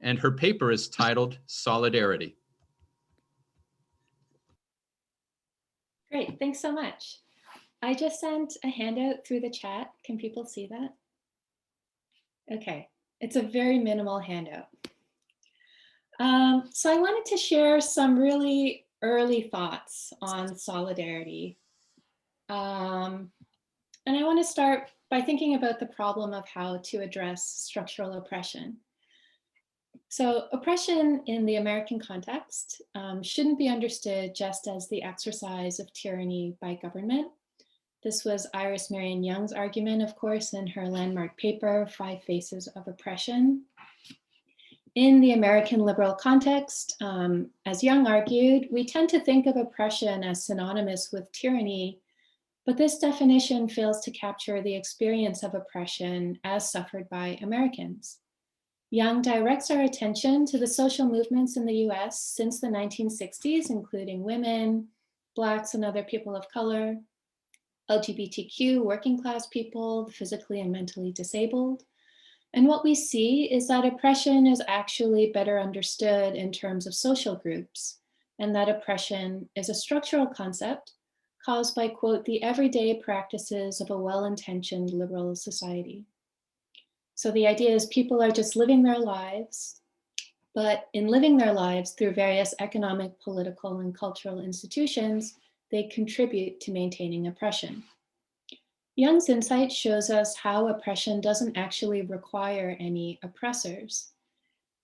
and her paper is titled Solidarity. Great, thanks so much. I just sent a handout through the chat. Can people see that? Okay, it's a very minimal handout. So I wanted to share some really early thoughts on solidarity. And I want to start by thinking about the problem of how to address structural oppression. So oppression in the American context shouldn't be understood just as the exercise of tyranny by government. This was Iris Marion Young's argument, of course, in her landmark paper, Five Faces of Oppression. In the American liberal context, as Young argued, we tend to think of oppression as synonymous with tyranny, but this definition fails to capture the experience of oppression as suffered by Americans. Young directs our attention to the social movements in the US since the 1960s, including women, Blacks and other people of color, LGBTQ, working class people, the physically and mentally disabled. And what we see is that oppression is actually better understood in terms of social groups, and that oppression is a structural concept caused by, quote, the everyday practices of a well-intentioned liberal society. So the idea is people are just living their lives, but in living their lives through various economic, political, and cultural institutions, they contribute to maintaining oppression. Young's insight shows us how oppression doesn't actually require any oppressors.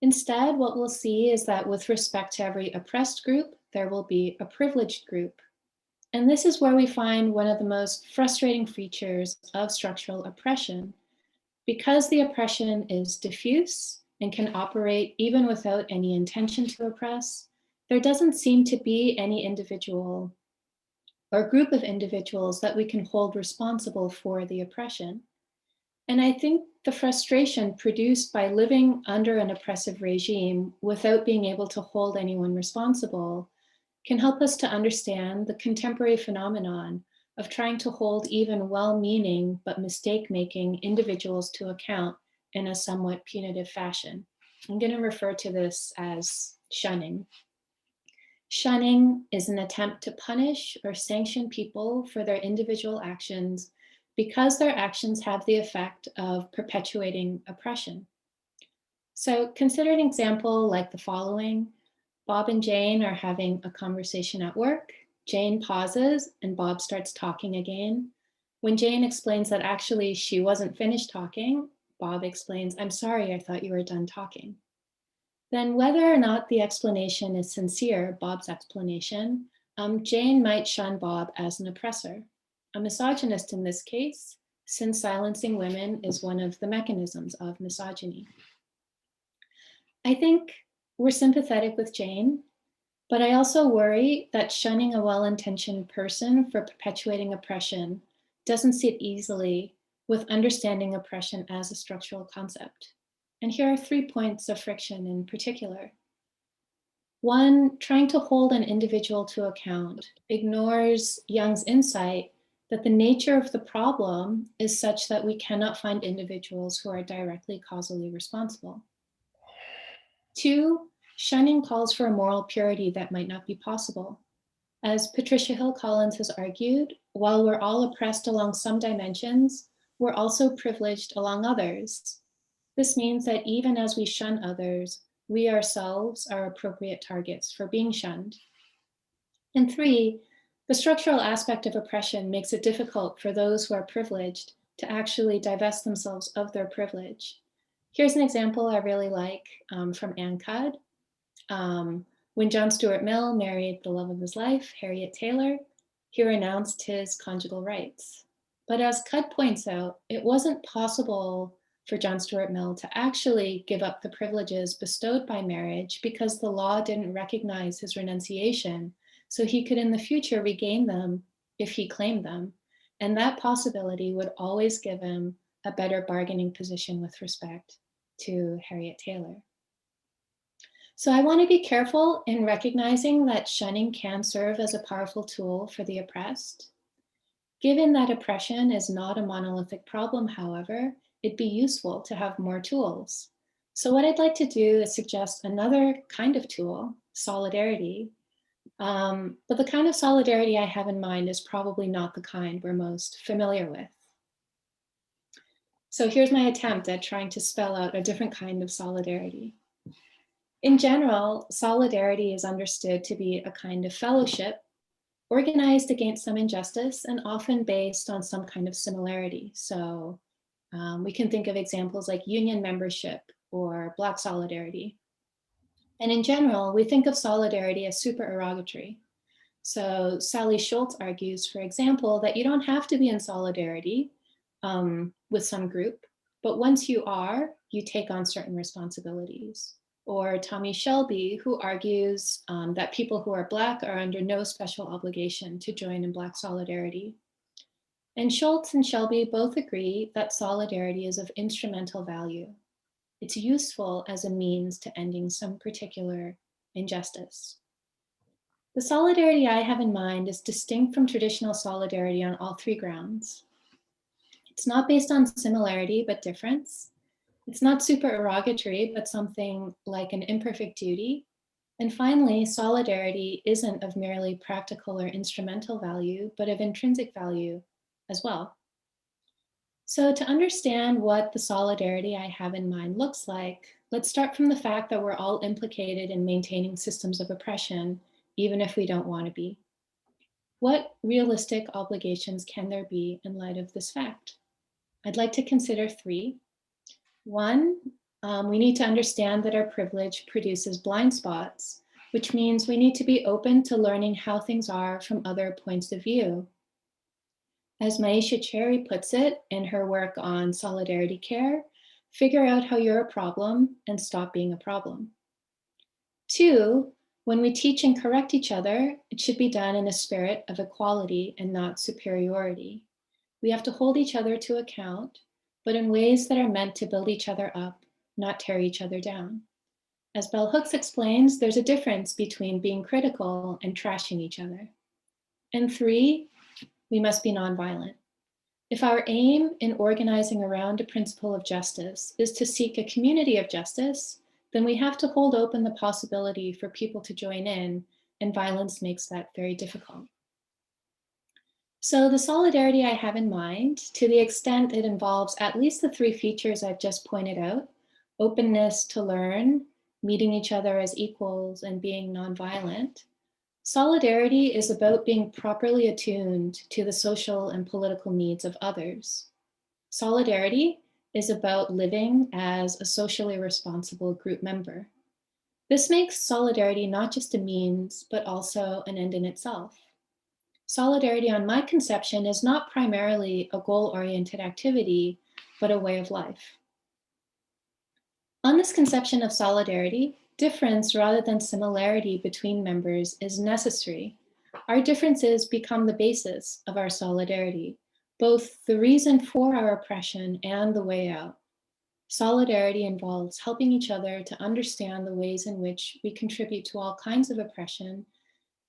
Instead, what we'll see is that with respect to every oppressed group, there will be a privileged group. And this is where we find one of the most frustrating features of structural oppression. Because the oppression is diffuse and can operate even without any intention to oppress, there doesn't seem to be any individual or group of individuals that we can hold responsible for the oppression. And I think the frustration produced by living under an oppressive regime without being able to hold anyone responsible can help us to understand the contemporary phenomenon of trying to hold even well-meaning but mistake-making individuals to account in a somewhat punitive fashion. I'm going to refer to this as shunning. Shunning is an attempt to punish or sanction people for their individual actions because their actions have the effect of perpetuating oppression. So consider an example like the following. Bob and Jane are having a conversation at work. Jane pauses and Bob starts talking again. When Jane explains that actually she wasn't finished talking, Bob explains, "I'm sorry, I thought you were done talking." Then whether or not the explanation is sincere, Bob's explanation, Jane might shun Bob as an oppressor, a misogynist in this case, since silencing women is one of the mechanisms of misogyny. I think we're sympathetic with Jane, but I also worry that shunning a well-intentioned person for perpetuating oppression doesn't sit easily with understanding oppression as a structural concept. And here are 3 points of friction in particular. One, trying to hold an individual to account ignores Young's insight that the nature of the problem is such that we cannot find individuals who are directly causally responsible. 2, shunning calls for a moral purity that might not be possible. As Patricia Hill Collins has argued, while we're all oppressed along some dimensions, we're also privileged along others. This means that even as we shun others, we ourselves are appropriate targets for being shunned. And 3, the structural aspect of oppression makes it difficult for those who are privileged to actually divest themselves of their privilege. Here's an example I really like from Ann Cudd. When John Stuart Mill married the love of his life, Harriet Taylor, he renounced his conjugal rights. But as Cudd points out, it wasn't possible for John Stuart Mill to actually give up the privileges bestowed by marriage because the law didn't recognize his renunciation, so he could in the future regain them if he claimed them. And that possibility would always give him a better bargaining position with respect to Harriet Taylor. So I want to be careful in recognizing that shunning can serve as a powerful tool for the oppressed. Given that oppression is not a monolithic problem, however, it'd be useful to have more tools. So what I'd like to do is suggest another kind of tool, solidarity. But the kind of solidarity I have in mind is probably not the kind we're most familiar with. So here's my attempt at trying to spell out a different kind of solidarity. In general, solidarity is understood to be a kind of fellowship organized against some injustice and often based on some kind of similarity. So we can think of examples like union membership or Black solidarity. And in general, we think of solidarity as supererogatory. So Sally Schultz argues, for example, that you don't have to be in solidarity with some group, but once you are, you take on certain responsibilities. Or Tommy Shelby, who argues that people who are Black are under no special obligation to join in Black solidarity. And Schultz and Shelby both agree that solidarity is of instrumental value. It's useful as a means to ending some particular injustice. The solidarity I have in mind is distinct from traditional solidarity on all three grounds. It's not based on similarity, but difference. It's not supererogatory, but something like an imperfect duty. And finally, solidarity isn't of merely practical or instrumental value, but of intrinsic value as well. So to understand what the solidarity I have in mind looks like, let's start from the fact that we're all implicated in maintaining systems of oppression, even if we don't want to be. What realistic obligations can there be in light of this fact? I'd like to consider three. One, we need to understand that our privilege produces blind spots, which means we need to be open to learning how things are from other points of view. As Maisha Cherry puts it in her work on solidarity care, figure out how you're a problem and stop being a problem. Two, when we teach and correct each other, it should be done in a spirit of equality and not superiority. We have to hold each other to account, but in ways that are meant to build each other up, not tear each other down. As Bell Hooks explains, there's a difference between being critical and trashing each other. And three, we must be nonviolent. If our aim in organizing around a principle of justice is to seek a community of justice, then we have to hold open the possibility for people to join in, and violence makes that very difficult. So the solidarity I have in mind, to the extent it involves at least the three features I've just pointed out, openness to learn, meeting each other as equals, and being nonviolent, solidarity is about being properly attuned to the social and political needs of others. Solidarity is about living as a socially responsible group member. This makes solidarity not just a means, but also an end in itself. Solidarity, on my conception, is not primarily a goal-oriented activity, but a way of life. On this conception of solidarity, difference rather than similarity between members is necessary. Our differences become the basis of our solidarity, both the reason for our oppression and the way out. Solidarity involves helping each other to understand the ways in which we contribute to all kinds of oppression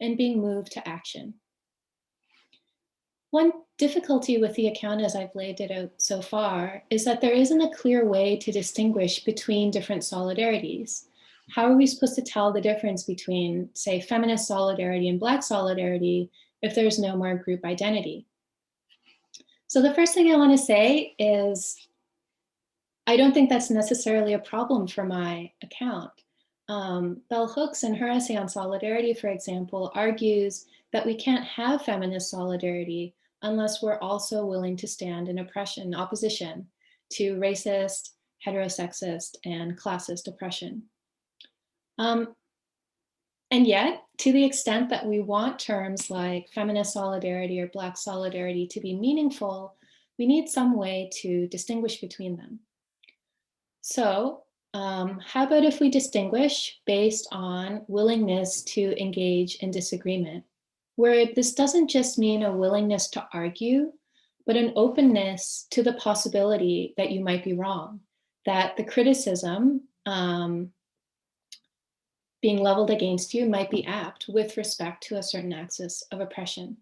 and being moved to action. One difficulty with the account as I've laid it out so far is that there isn't a clear way to distinguish between different solidarities. How are we supposed to tell the difference between, say, feminist solidarity and Black solidarity if there's no more group identity? So the first thing I want to say is I don't think that's necessarily a problem for my account. Bell Hooks, in her essay on solidarity, for example, argues that we can't have feminist solidarity unless we're also willing to stand in opposition to racist, heterosexist, and classist oppression. And yet, to the extent that we want terms like feminist solidarity or Black solidarity to be meaningful, we need some way to distinguish between them. So how about if we distinguish based on willingness to engage in disagreement, where this doesn't just mean a willingness to argue, but an openness to the possibility that you might be wrong, that the criticism being leveled against you might be apt with respect to a certain axis of oppression.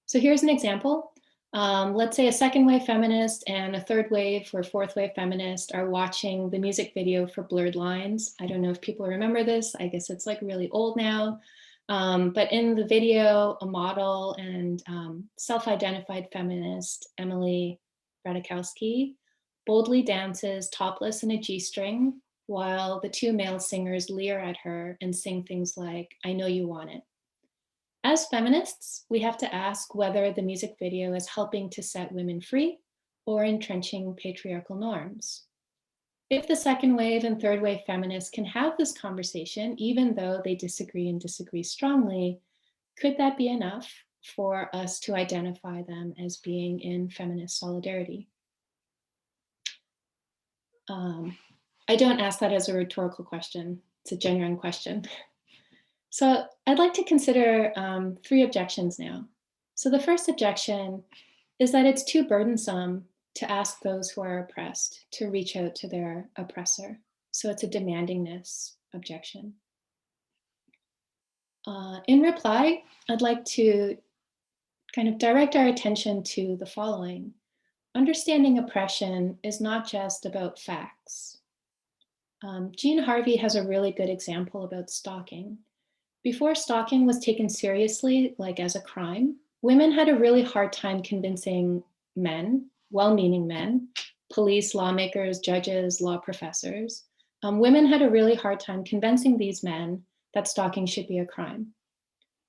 So here's an example. Let's say a second wave feminist and a third wave or fourth wave feminist are watching the music video for Blurred Lines. I don't know if people remember this. I guess it's like really old now. But in the video, a model and self-identified feminist, Emily Ratajkowski, boldly dances topless in a G-string while the two male singers leer at her and sing things like, "I know you want it." As feminists, we have to ask whether the music video is helping to set women free or entrenching patriarchal norms. If the second wave and third wave feminists can have this conversation, even though they disagree and disagree strongly, could that be enough for us to identify them as being in feminist solidarity? I don't ask that as a rhetorical question. It's a genuine question. So I'd like to consider 3 objections now. So the first objection is that it's too burdensome to ask those who are oppressed to reach out to their oppressor. So it's a demandingness objection. In reply, I'd like to kind of direct our attention to the following. Understanding oppression is not just about facts. Jean Harvey has a really good example about stalking. Before stalking was taken seriously, like as a crime, women had a really hard time convincing men, well-meaning men, police, lawmakers, judges, law professors. Women had a really hard time convincing these men that stalking should be a crime.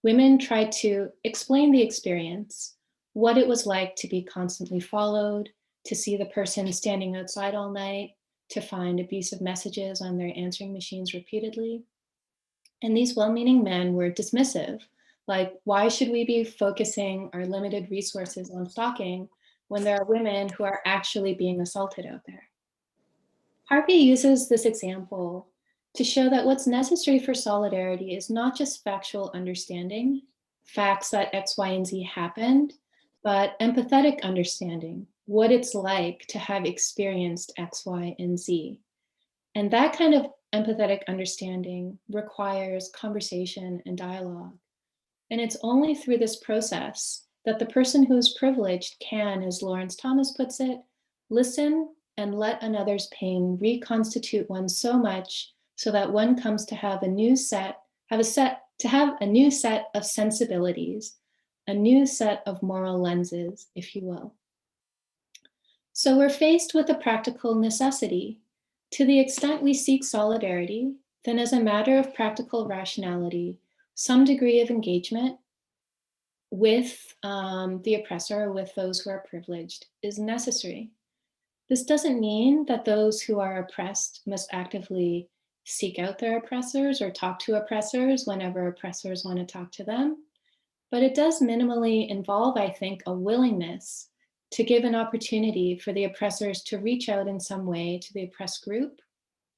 Women tried to explain the experience, what it was like to be constantly followed, to see the person standing outside all night, to find abusive messages on their answering machines repeatedly. And these well-meaning men were dismissive, like, why should we be focusing our limited resources on stalking when there are women who are actually being assaulted out there? Harvey uses this example to show that what's necessary for solidarity is not just factual understanding, facts that X, Y, and Z happened, but empathetic understanding, what it's like to have experienced X, Y, and Z. And that kind of empathetic understanding requires conversation and dialogue. And it's only through this process that the person who is privileged can, as Lawrence Thomas puts it, listen and let another's pain reconstitute one so much so that one comes to have a new set of sensibilities, a new set of moral lenses, if you will. So we're faced with a practical necessity. To the extent we seek solidarity, then as a matter of practical rationality, some degree of engagement with the oppressor, with those who are privileged, is necessary. This doesn't mean that those who are oppressed must actively seek out their oppressors or talk to oppressors whenever oppressors want to talk to them, but it does minimally involve, I think, a willingness to give an opportunity for the oppressors to reach out in some way to the oppressed group,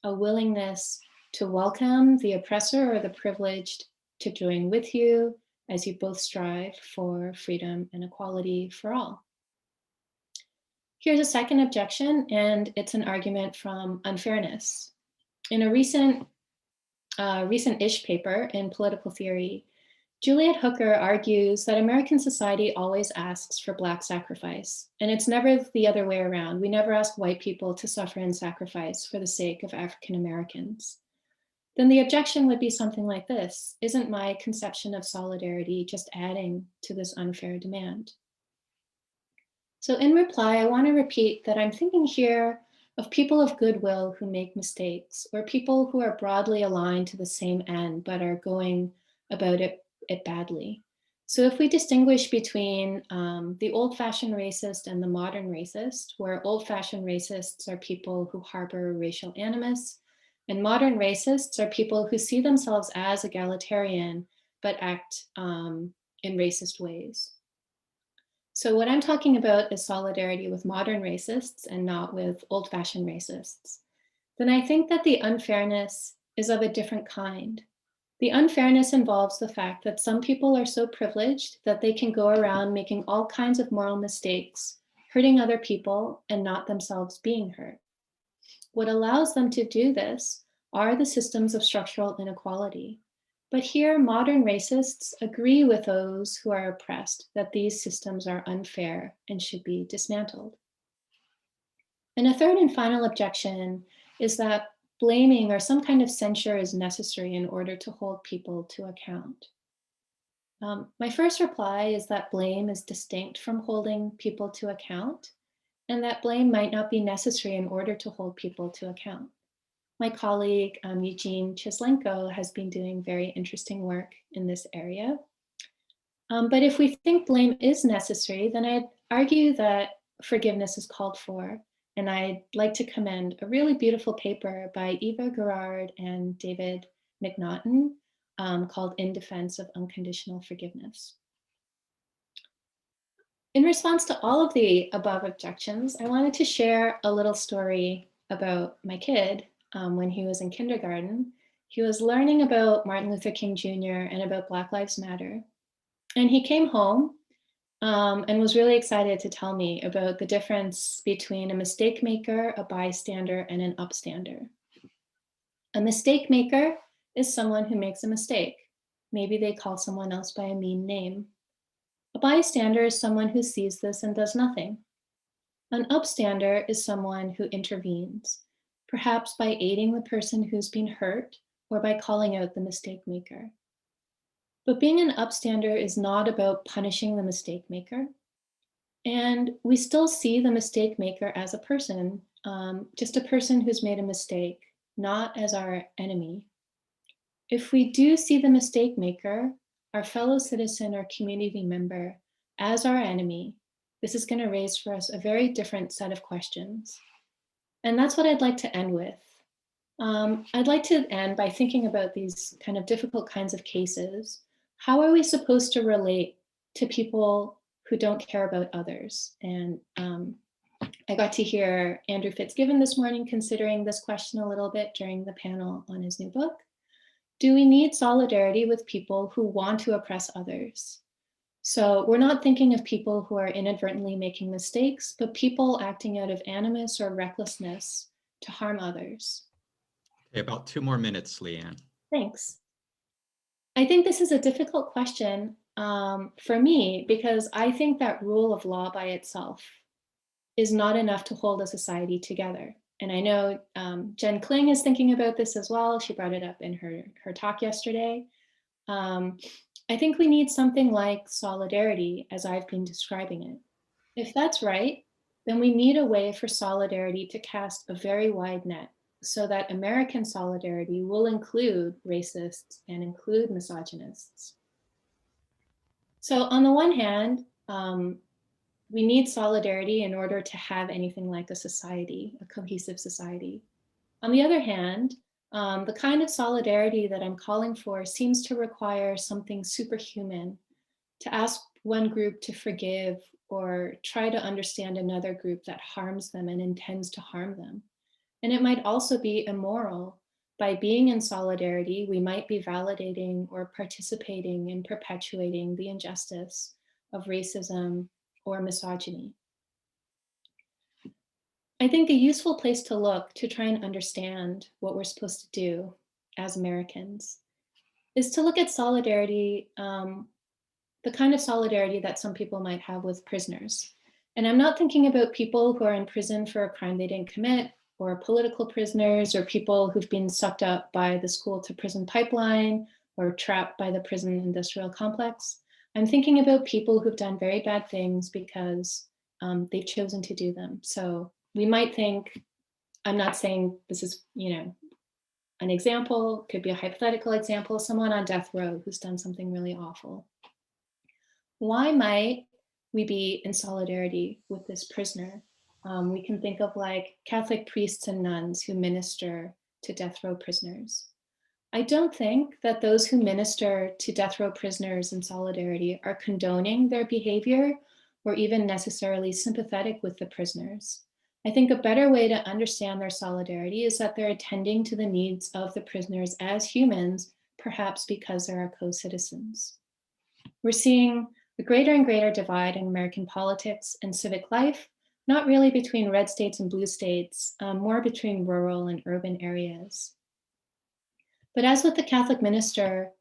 a willingness to welcome the oppressor or the privileged to join with you as you both strive for freedom and equality for all. Here's a second objection, and it's an argument from unfairness. In a recent-ish paper in Political Theory, Juliet Hooker argues that American society always asks for Black sacrifice, and it's never the other way around. We never ask white people to suffer and sacrifice for the sake of African Americans. Then the objection would be something like this: isn't my conception of solidarity just adding to this unfair demand? So in reply, I want to repeat that I'm thinking here of people of goodwill who make mistakes, or people who are broadly aligned to the same end but are going about it badly. So if we distinguish between the old-fashioned racist and the modern racist, where old-fashioned racists are people who harbor racial animus, and modern racists are people who see themselves as egalitarian but act in racist ways. So what I'm talking about is solidarity with modern racists and not with old-fashioned racists. Then I think that the unfairness is of a different kind. The unfairness involves the fact that some people are so privileged that they can go around making all kinds of moral mistakes, hurting other people and not themselves being hurt. What allows them to do this are the systems of structural inequality. But here, modern racists agree with those who are oppressed that these systems are unfair and should be dismantled. And a third and final objection is that blaming or some kind of censure is necessary in order to hold people to account. My first reply is that blame is distinct from holding people to account, and that blame might not be necessary in order to hold people to account. My colleague, Eugene Chislenko, has been doing very interesting work in this area. But if we think blame is necessary, then I'd argue that forgiveness is called for. And I'd like to commend a really beautiful paper by Eva Gerard and David McNaughton called In Defense of Unconditional Forgiveness. In response to all of the above objections, I wanted to share a little story about my kid when he was in kindergarten. He was learning about Martin Luther King Jr. and about Black Lives Matter. And he came home and was really excited to tell me about the difference between a mistake maker, a bystander, and an upstander. A mistake maker is someone who makes a mistake. Maybe they call someone else by a mean name. A bystander is someone who sees this and does nothing. An upstander is someone who intervenes, perhaps by aiding the person who's been hurt or by calling out the mistake maker. But being an upstander is not about punishing the mistake maker. And we still see the mistake maker as a person, just a person who's made a mistake, not as our enemy. If we do see the mistake maker, our fellow citizen or community member, as our enemy, this is going to raise for us a very different set of questions. And that's what I'd like to end with. I'd like to end by thinking about these kind of difficult kinds of cases. How are we supposed to relate to people who don't care about others? And I got to hear Andrew Fitzgibbon this morning considering this question a little bit during the panel on his new book. Do we need solidarity with people who want to oppress others? So we're not thinking of people who are inadvertently making mistakes, but people acting out of animus or recklessness to harm others. Okay, about 2 more minutes, Leanne. Thanks. I think this is a difficult question for me because I think that rule of law by itself is not enough to hold a society together. And I know Jen Kling is thinking about this as well. She brought it up in her talk yesterday. I think we need something like solidarity as I've been describing it. If that's right, then we need a way for solidarity to cast a very wide net so that American solidarity will include racists and include misogynists. So on the one hand, we need solidarity in order to have anything like a society, a cohesive society. On the other hand, the kind of solidarity that I'm calling for seems to require something superhuman, to ask one group to forgive or try to understand another group that harms them and intends to harm them. And it might also be immoral. By being in solidarity, we might be validating or participating in perpetuating the injustice of racism or misogyny. I think a useful place to look to try and understand what we're supposed to do as Americans is to look at solidarity, the kind of solidarity that some people might have with prisoners. And I'm not thinking about people who are in prison for a crime they didn't commit, or political prisoners, or people who've been sucked up by the school to prison pipeline, or trapped by the prison industrial complex. I'm thinking about people who've done very bad things because they've chosen to do them. So we might think, I'm not saying this is, an example, could be a hypothetical example, someone on death row who's done something really awful. Why might we be in solidarity with this prisoner? We can think of like Catholic priests and nuns who minister to death row prisoners. I don't think that those who minister to death row prisoners in solidarity are condoning their behavior or even necessarily sympathetic with the prisoners. I think a better way to understand their solidarity is that they're attending to the needs of the prisoners as humans, perhaps because they're our co-citizens. We're seeing a greater and greater divide in American politics and civic life, not really between red states and blue states, more between rural and urban areas. But as with the Catholic minister,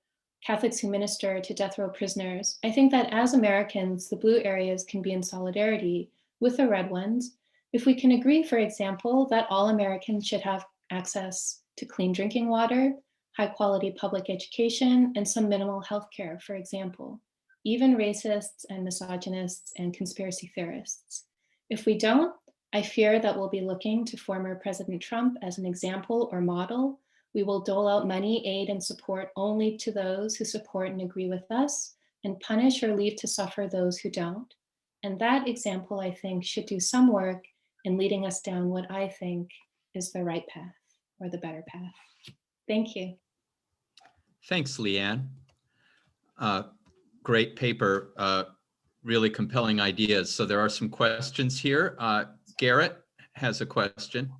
Catholics who minister to death row prisoners, I think that as Americans, the blue areas can be in solidarity with the red ones if we can agree, for example, that all Americans should have access to clean drinking water, high quality public education, and some minimal health care, for example, even racists and misogynists and conspiracy theorists. If we don't, I fear that we'll be looking to former President Trump as an example or model. We will dole out money, aid, and support only to those who support and agree with us, and punish or leave to suffer those who don't. And that example, I think, should do some work in leading us down what I think is the right path or the better path. Thank you. Thanks, Leanne. Great paper, really compelling ideas. So there are some questions here. Garrett has a question.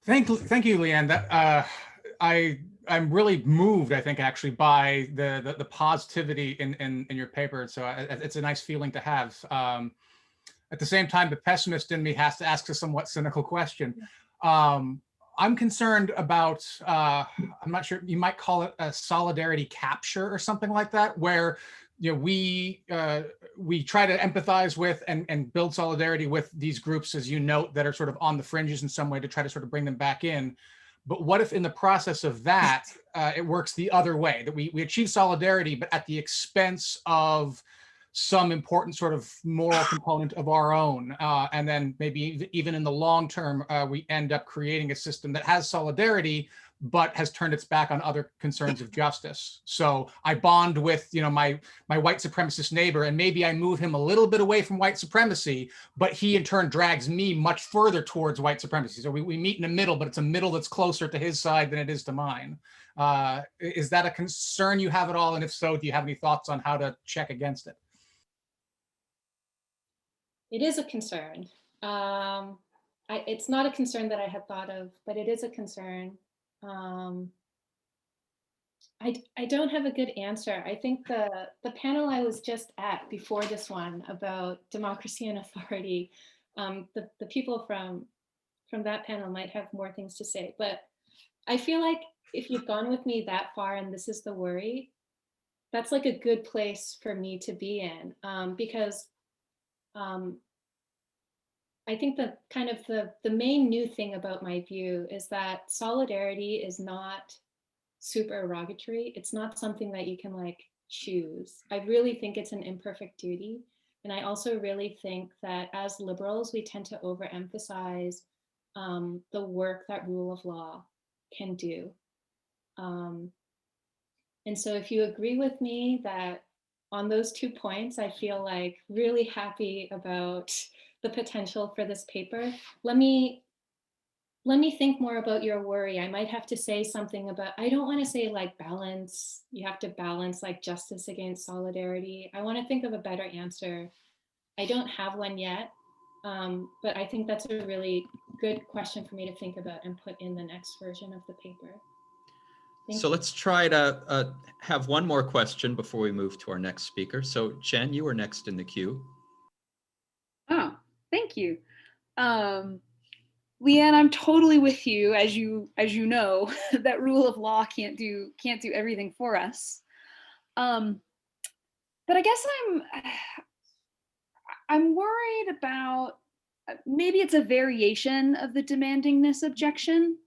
Thank you, Leanne. That I'm really moved, I think, actually, by the positivity in your paper. So it's a nice feeling to have. At the same time, the pessimist in me has to ask a somewhat cynical question. I'm concerned about, I'm not sure, you might call it a solidarity capture or something like that, where we try to empathize with and build solidarity with these groups, as you note, that are sort of on the fringes in some way to try to sort of bring them back in. But what if in the process of that, it works the other way, that we achieve solidarity, but at the expense of some important sort of moral component of our own. And then maybe even in the long term, we end up creating a system that has solidarity, but has turned its back on other concerns of justice. So I bond with, my white supremacist neighbor, and maybe I move him a little bit away from white supremacy, but he in turn drags me much further towards white supremacy. So we meet in the middle, but it's a middle that's closer to his side than it is to mine. Is that a concern you have at all? And if so, do you have any thoughts on how to check against it? It is a concern. It's not a concern that I had thought of, but it is a concern. I don't have a good answer. I think the panel I was just at before this one about democracy and authority, the people from that panel might have more things to say, but I feel like if you've gone with me that far and this is the worry, that's like a good place for me to be in, because I think the kind of the main new thing about my view is that solidarity is not supererogatory. It's not something that you can like choose. I really think it's an imperfect duty. And I also really think that as liberals, we tend to overemphasize the work that rule of law can do. And so if you agree with me that on those 2 points, I feel like really happy about the potential for this paper. Let me think more about your worry. I might have to say something about, I don't want to say like balance, you have to balance like justice against solidarity. I want to think of a better answer. I don't have one yet, but I think that's a really good question for me to think about and put in the next version of the paper. So let's try to have one more question before we move to our next speaker. So Jen, you were next in the queue. Oh, thank you. Leanne, I'm totally with you, as you know, that rule of law can't do everything for us. But I guess I'm worried about, maybe it's a variation of the demandingness objection.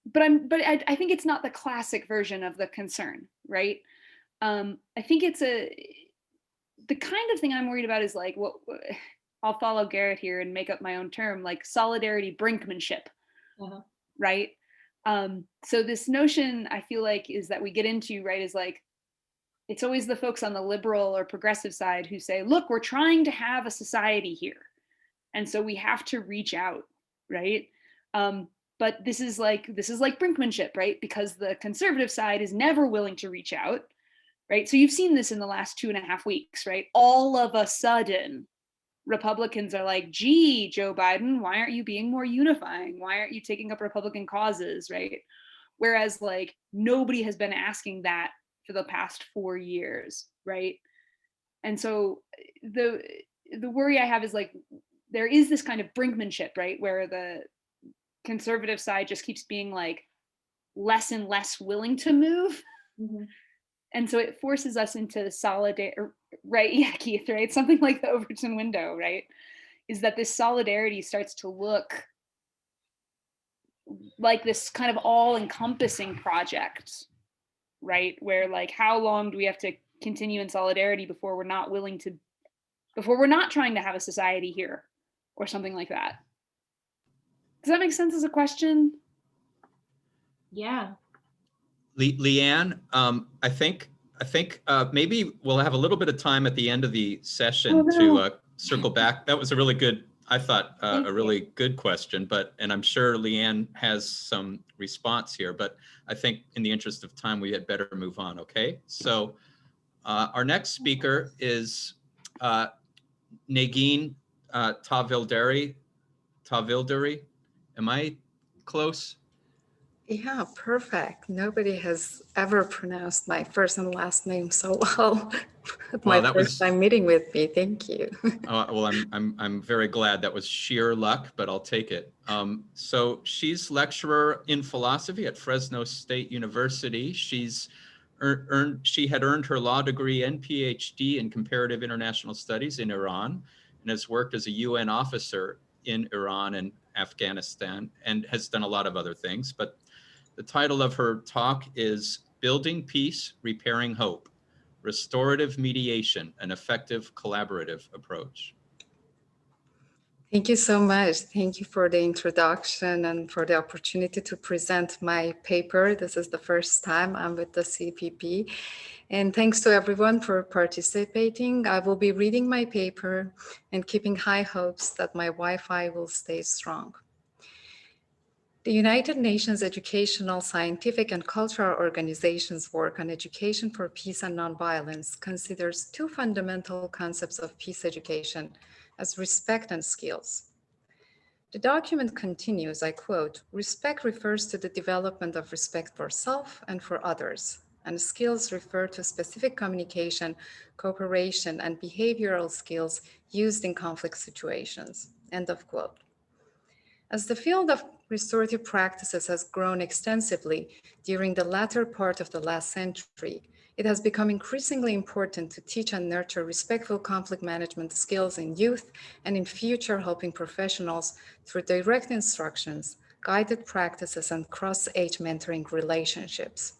But I think it's not the classic version of the concern, right? I think it's the kind of thing I'm worried about is like, what I'll follow Garrett here and make up my own term, like solidarity brinkmanship, right? So this notion I feel like is that we get into, right, is like, it's always the folks on the liberal or progressive side who say, look, we're trying to have a society here. And so we have to reach out, right? But this is like brinkmanship, right? Because the conservative side is never willing to reach out, right? So you've seen this in the last 2.5 weeks, right? All of a sudden, Republicans are like, gee, Joe Biden, why aren't you being more unifying? Why aren't you taking up Republican causes, right? Whereas like nobody has been asking that for the past 4 years, right? And so the worry I have is like, there is this kind of brinkmanship, right? Where the conservative side just keeps being like, less and less willing to move. Mhm. And so it forces us into solidarity, right? Yeah, Keith, right? Something like the Overton window, right? Is that this solidarity starts to look like this kind of all-encompassing project, right? Where like, how long do we have to continue in solidarity before we're not willing to, before we're not trying to have a society here or something like that? Does that make sense as a question? Yeah. Leanne, I think maybe we'll have a little bit of time at the end of the session Oh, no. to circle back. That was a really good, I thought, Thank a really good question, and I'm sure Leanne has some response here, but I think in the interest of time, we had better move on, okay? So our next speaker is Negin Tahvildary. Am I close? Yeah, perfect. Nobody has ever pronounced my first and last name so well. My Well, that first time meeting with me. Thank you. well, I'm very glad. That was sheer luck, but I'll take it. So she's lecturer in philosophy at Fresno State University. She had earned her law degree and PhD in comparative international studies in Iran, and has worked as a UN officer in Iran and Afghanistan, and has done a lot of other things. But the title of her talk is Building Peace, Repairing Hope: Restorative Mediation, an Effective Collaborative Approach. Thank you so much. Thank you for the introduction and for the opportunity to present my paper. This is the first time I'm with the CPP. And thanks to everyone for participating. I will be reading my paper and keeping high hopes that my Wi-Fi will stay strong. The United Nations Educational, Scientific, and Cultural Organization's work on education for peace and nonviolence considers two fundamental concepts of peace education as respect and skills. The document continues, I quote, "Respect refers to the development of respect for self and for others, and skills refer to specific communication, cooperation, and behavioral skills used in conflict situations," end of quote. As the field of restorative practices has grown extensively during the latter part of the last century, it has become increasingly important to teach and nurture respectful conflict management skills in youth and in future helping professionals through direct instructions, guided practices, and cross-age mentoring relationships.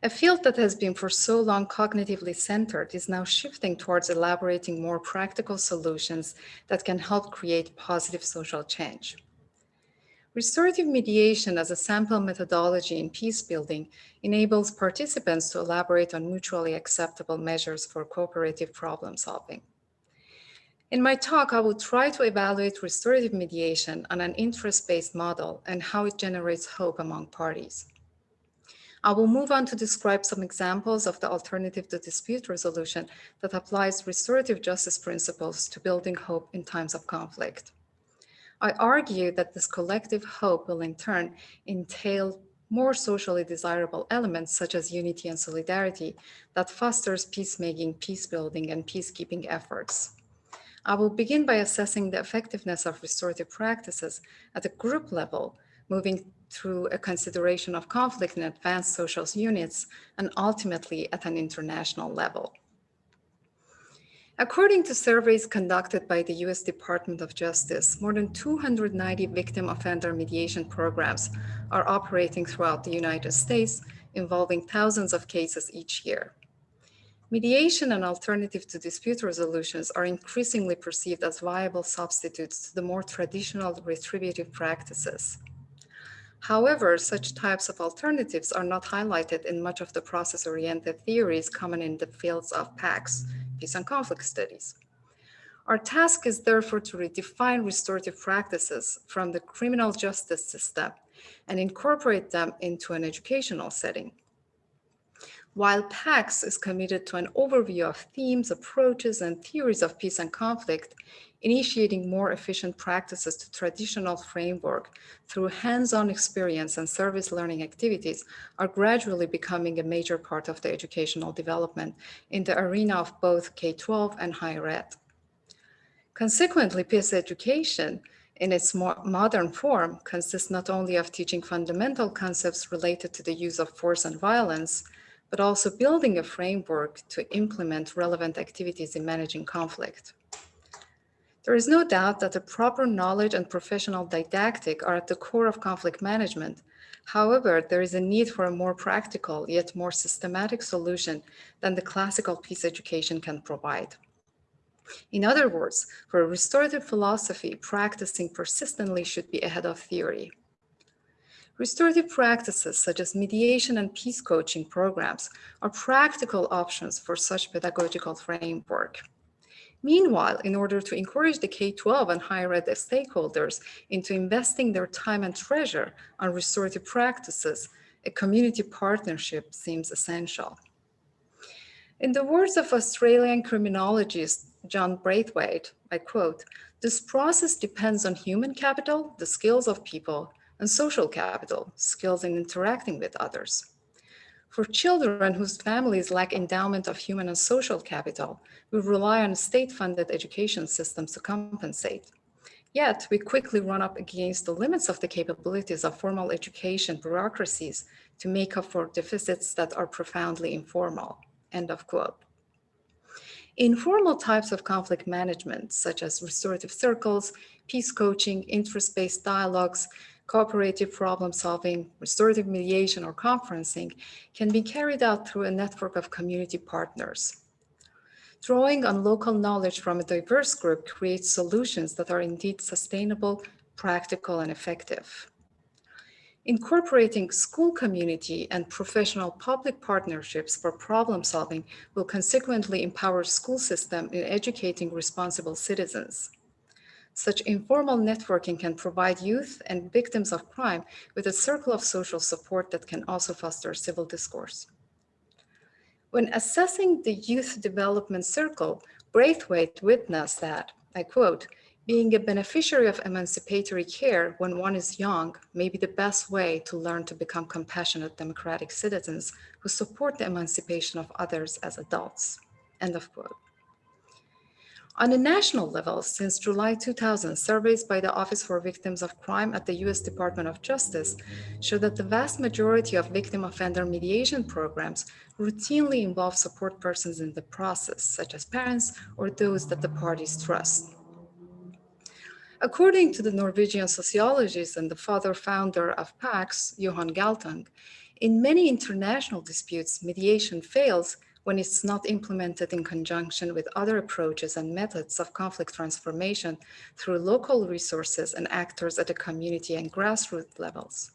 A field that has been for so long cognitively centered is now shifting towards elaborating more practical solutions that can help create positive social change. Restorative mediation as a sample methodology in peace building enables participants to elaborate on mutually acceptable measures for cooperative problem solving. In my talk, I will try to evaluate restorative mediation on an interest-based model and how it generates hope among parties. I will move on to describe some examples of the alternative to dispute resolution that applies restorative justice principles to building hope in times of conflict. I argue that this collective hope will in turn entail more socially desirable elements such as unity and solidarity that fosters peacemaking, peace building, and peacekeeping efforts. I will begin by assessing the effectiveness of restorative practices at a group level, moving through a consideration of conflict in advanced social units, and ultimately at an international level. According to surveys conducted by the US Department of Justice, more than 290 victim offender mediation programs are operating throughout the United States, involving thousands of cases each year. Mediation and alternative to dispute resolutions are increasingly perceived as viable substitutes to the more traditional retributive practices. However, such types of alternatives are not highlighted in much of the process-oriented theories common in the fields of PACS, peace and conflict studies. Our task is therefore to redefine restorative practices from the criminal justice system and incorporate them into an educational setting. While PACS is committed to an overview of themes, approaches, and theories of peace and conflict, initiating more efficient practices to traditional framework through hands-on experience and service learning activities are gradually becoming a major part of the educational development in the arena of both K-12 and higher ed. Consequently, peace education in its more modern form, consists not only of teaching fundamental concepts related to the use of force and violence, but also building a framework to implement relevant activities in managing conflict. There is no doubt that the proper knowledge and professional didactic are at the core of conflict management. However, there is a need for a more practical, yet more systematic solution than the classical peace education can provide. In other words, for a restorative philosophy, practicing persistently should be ahead of theory. Restorative practices such as mediation and peace coaching programs are practical options for such pedagogical framework. Meanwhile, in order to encourage the K-12 and higher ed stakeholders into investing their time and treasure on restorative practices, a community partnership seems essential. In the words of Australian criminologist John Braithwaite, I quote, "This process depends on human capital, the skills of people, and social capital, skills in interacting with others. For children whose families lack endowment of human and social capital, we rely on state-funded education systems to compensate. Yet, we quickly run up against the limits of the capabilities of formal education bureaucracies to make up for deficits that are profoundly informal." End of quote. Informal types of conflict management, such as restorative circles, peace coaching, interest-based dialogues, cooperative problem solving, restorative mediation, or conferencing, can be carried out through a network of community partners. Drawing on local knowledge from a diverse group creates solutions that are indeed sustainable, practical, and effective. Incorporating school community and professional public partnerships for problem solving will consequently empower school system in educating responsible citizens. Such informal networking can provide youth and victims of crime with a circle of social support that can also foster civil discourse. When assessing the youth development circle, Braithwaite witnessed that, I quote, "Being a beneficiary of emancipatory care when one is young may be the best way to learn to become compassionate democratic citizens who support the emancipation of others as adults." End of quote. On a national level, since July 2000, surveys by the Office for Victims of Crime at the U.S. Department of Justice show that the vast majority of victim offender mediation programs routinely involve support persons in the process, such as parents or those that the parties trust. According to the Norwegian sociologist and the founder of PAX, Johan Galtung, in many international disputes, mediation fails when it's not implemented in conjunction with other approaches and methods of conflict transformation through local resources and actors at the community and grassroots levels.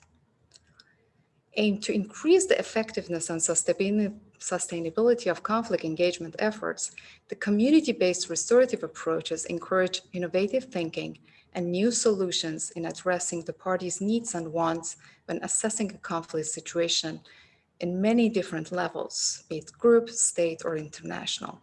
Aimed to increase the effectiveness and sustainability of conflict engagement efforts, the community-based restorative approaches encourage innovative thinking and new solutions in addressing the parties' needs and wants when assessing a conflict situation in many different levels, be it group, state, or international.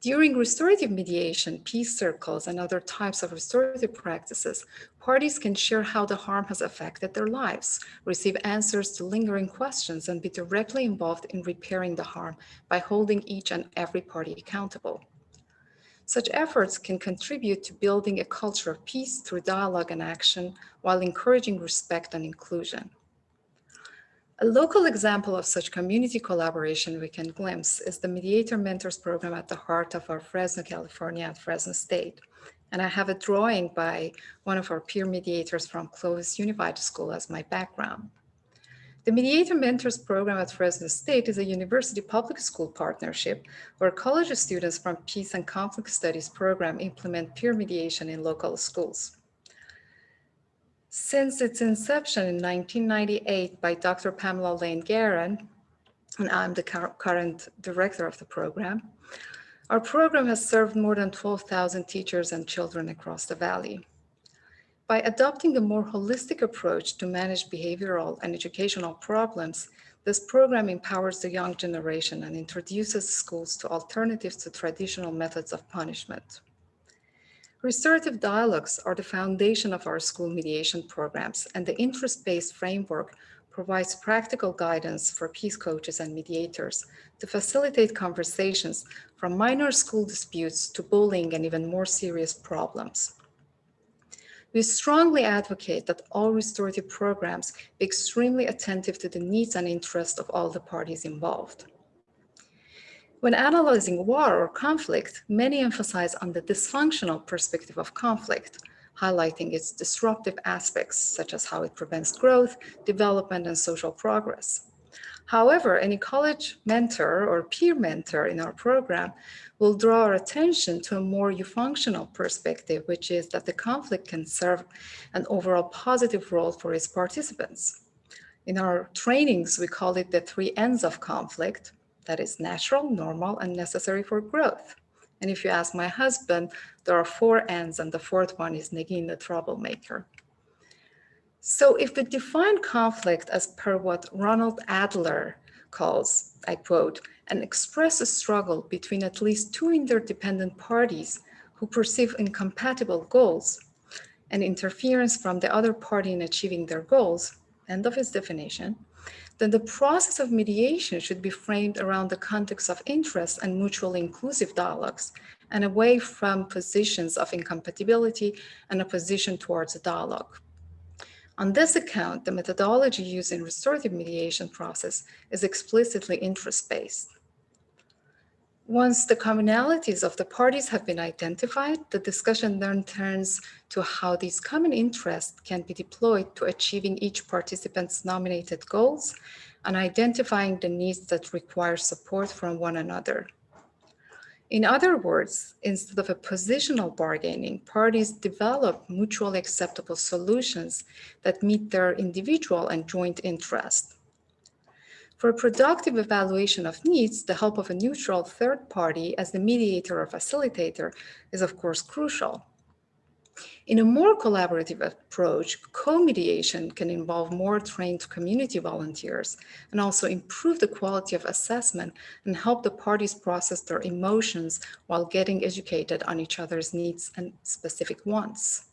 During restorative mediation, peace circles, and other types of restorative practices, parties can share how the harm has affected their lives, receive answers to lingering questions, and be directly involved in repairing the harm by holding each and every party accountable. Such efforts can contribute to building a culture of peace through dialogue and action while encouraging respect and inclusion. A local example of such community collaboration we can glimpse is the Mediator Mentors program at the heart of our Fresno, California and Fresno State. And I have a drawing by one of our peer mediators from Clovis Unified School as my background. The Mediator Mentors program at Fresno State is a university public school partnership where college students from Peace and Conflict Studies program implement peer mediation in local schools. Since its inception in 1998 by Dr. Pamela Lane Guerin, and I'm the current director of the program, our program has served more than 12,000 teachers and children across the valley. By adopting a more holistic approach to manage behavioral and educational problems, this program empowers the young generation and introduces schools to alternatives to traditional methods of punishment. Restorative dialogues are the foundation of our school mediation programs, and the interest-based framework provides practical guidance for peace coaches and mediators to facilitate conversations from minor school disputes to bullying and even more serious problems. We strongly advocate that all restorative programs be extremely attentive to the needs and interests of all the parties involved. When analyzing war or conflict, many emphasize on the dysfunctional perspective of conflict, highlighting its disruptive aspects, such as how it prevents growth, development, and social progress. However, any college mentor or peer mentor in our program will draw our attention to a more eufunctional perspective, which is that the conflict can serve an overall positive role for its participants. In our trainings, we call it the 3 N's of conflict, that is natural, normal, and necessary for growth. And if you ask my husband, there are 4 N's, and the 4th one is Negin, the troublemaker. So if we define conflict as per what Ronald Adler calls, I quote, an express struggle between at least 2 interdependent parties who perceive incompatible goals, and interference from the other party in achieving their goals, end of his definition, then the process of mediation should be framed around the context of interest and mutually inclusive dialogues, and away from positions of incompatibility and opposition towards a dialogue. On this account, the methodology used in restorative mediation process is explicitly interest-based. Once the commonalities of the parties have been identified, the discussion then turns to how these common interests can be deployed to achieving each participant's nominated goals and identifying the needs that require support from one another. In other words, instead of a positional bargaining, parties develop mutually acceptable solutions that meet their individual and joint interests. For a productive evaluation of needs, the help of a neutral third party as the mediator or facilitator is, of course, crucial. In a more collaborative approach, co-mediation can involve more trained community volunteers and also improve the quality of assessment and help the parties process their emotions while getting educated on each other's needs and specific wants.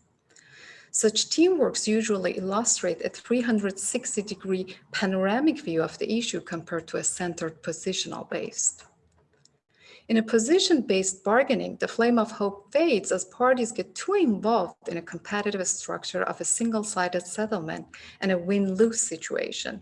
Such teamworks usually illustrate a 360-degree panoramic view of the issue compared to a centered positional-based. In a position-based bargaining, the flame of hope fades as parties get too involved in a competitive structure of a single-sided settlement and a win-lose situation.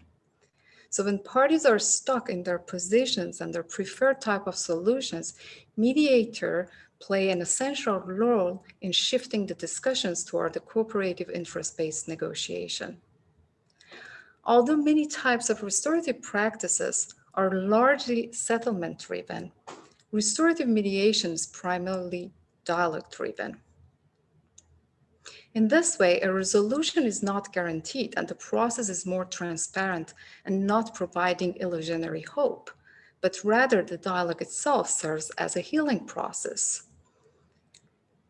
So when parties are stuck in their positions and their preferred type of solutions, mediators play an essential role in shifting the discussions toward the cooperative interest-based negotiation. Although many types of restorative practices are largely settlement-driven, restorative mediation is primarily dialogue-driven. In this way, a resolution is not guaranteed and the process is more transparent and not providing illusionary hope, but rather the dialogue itself serves as a healing process.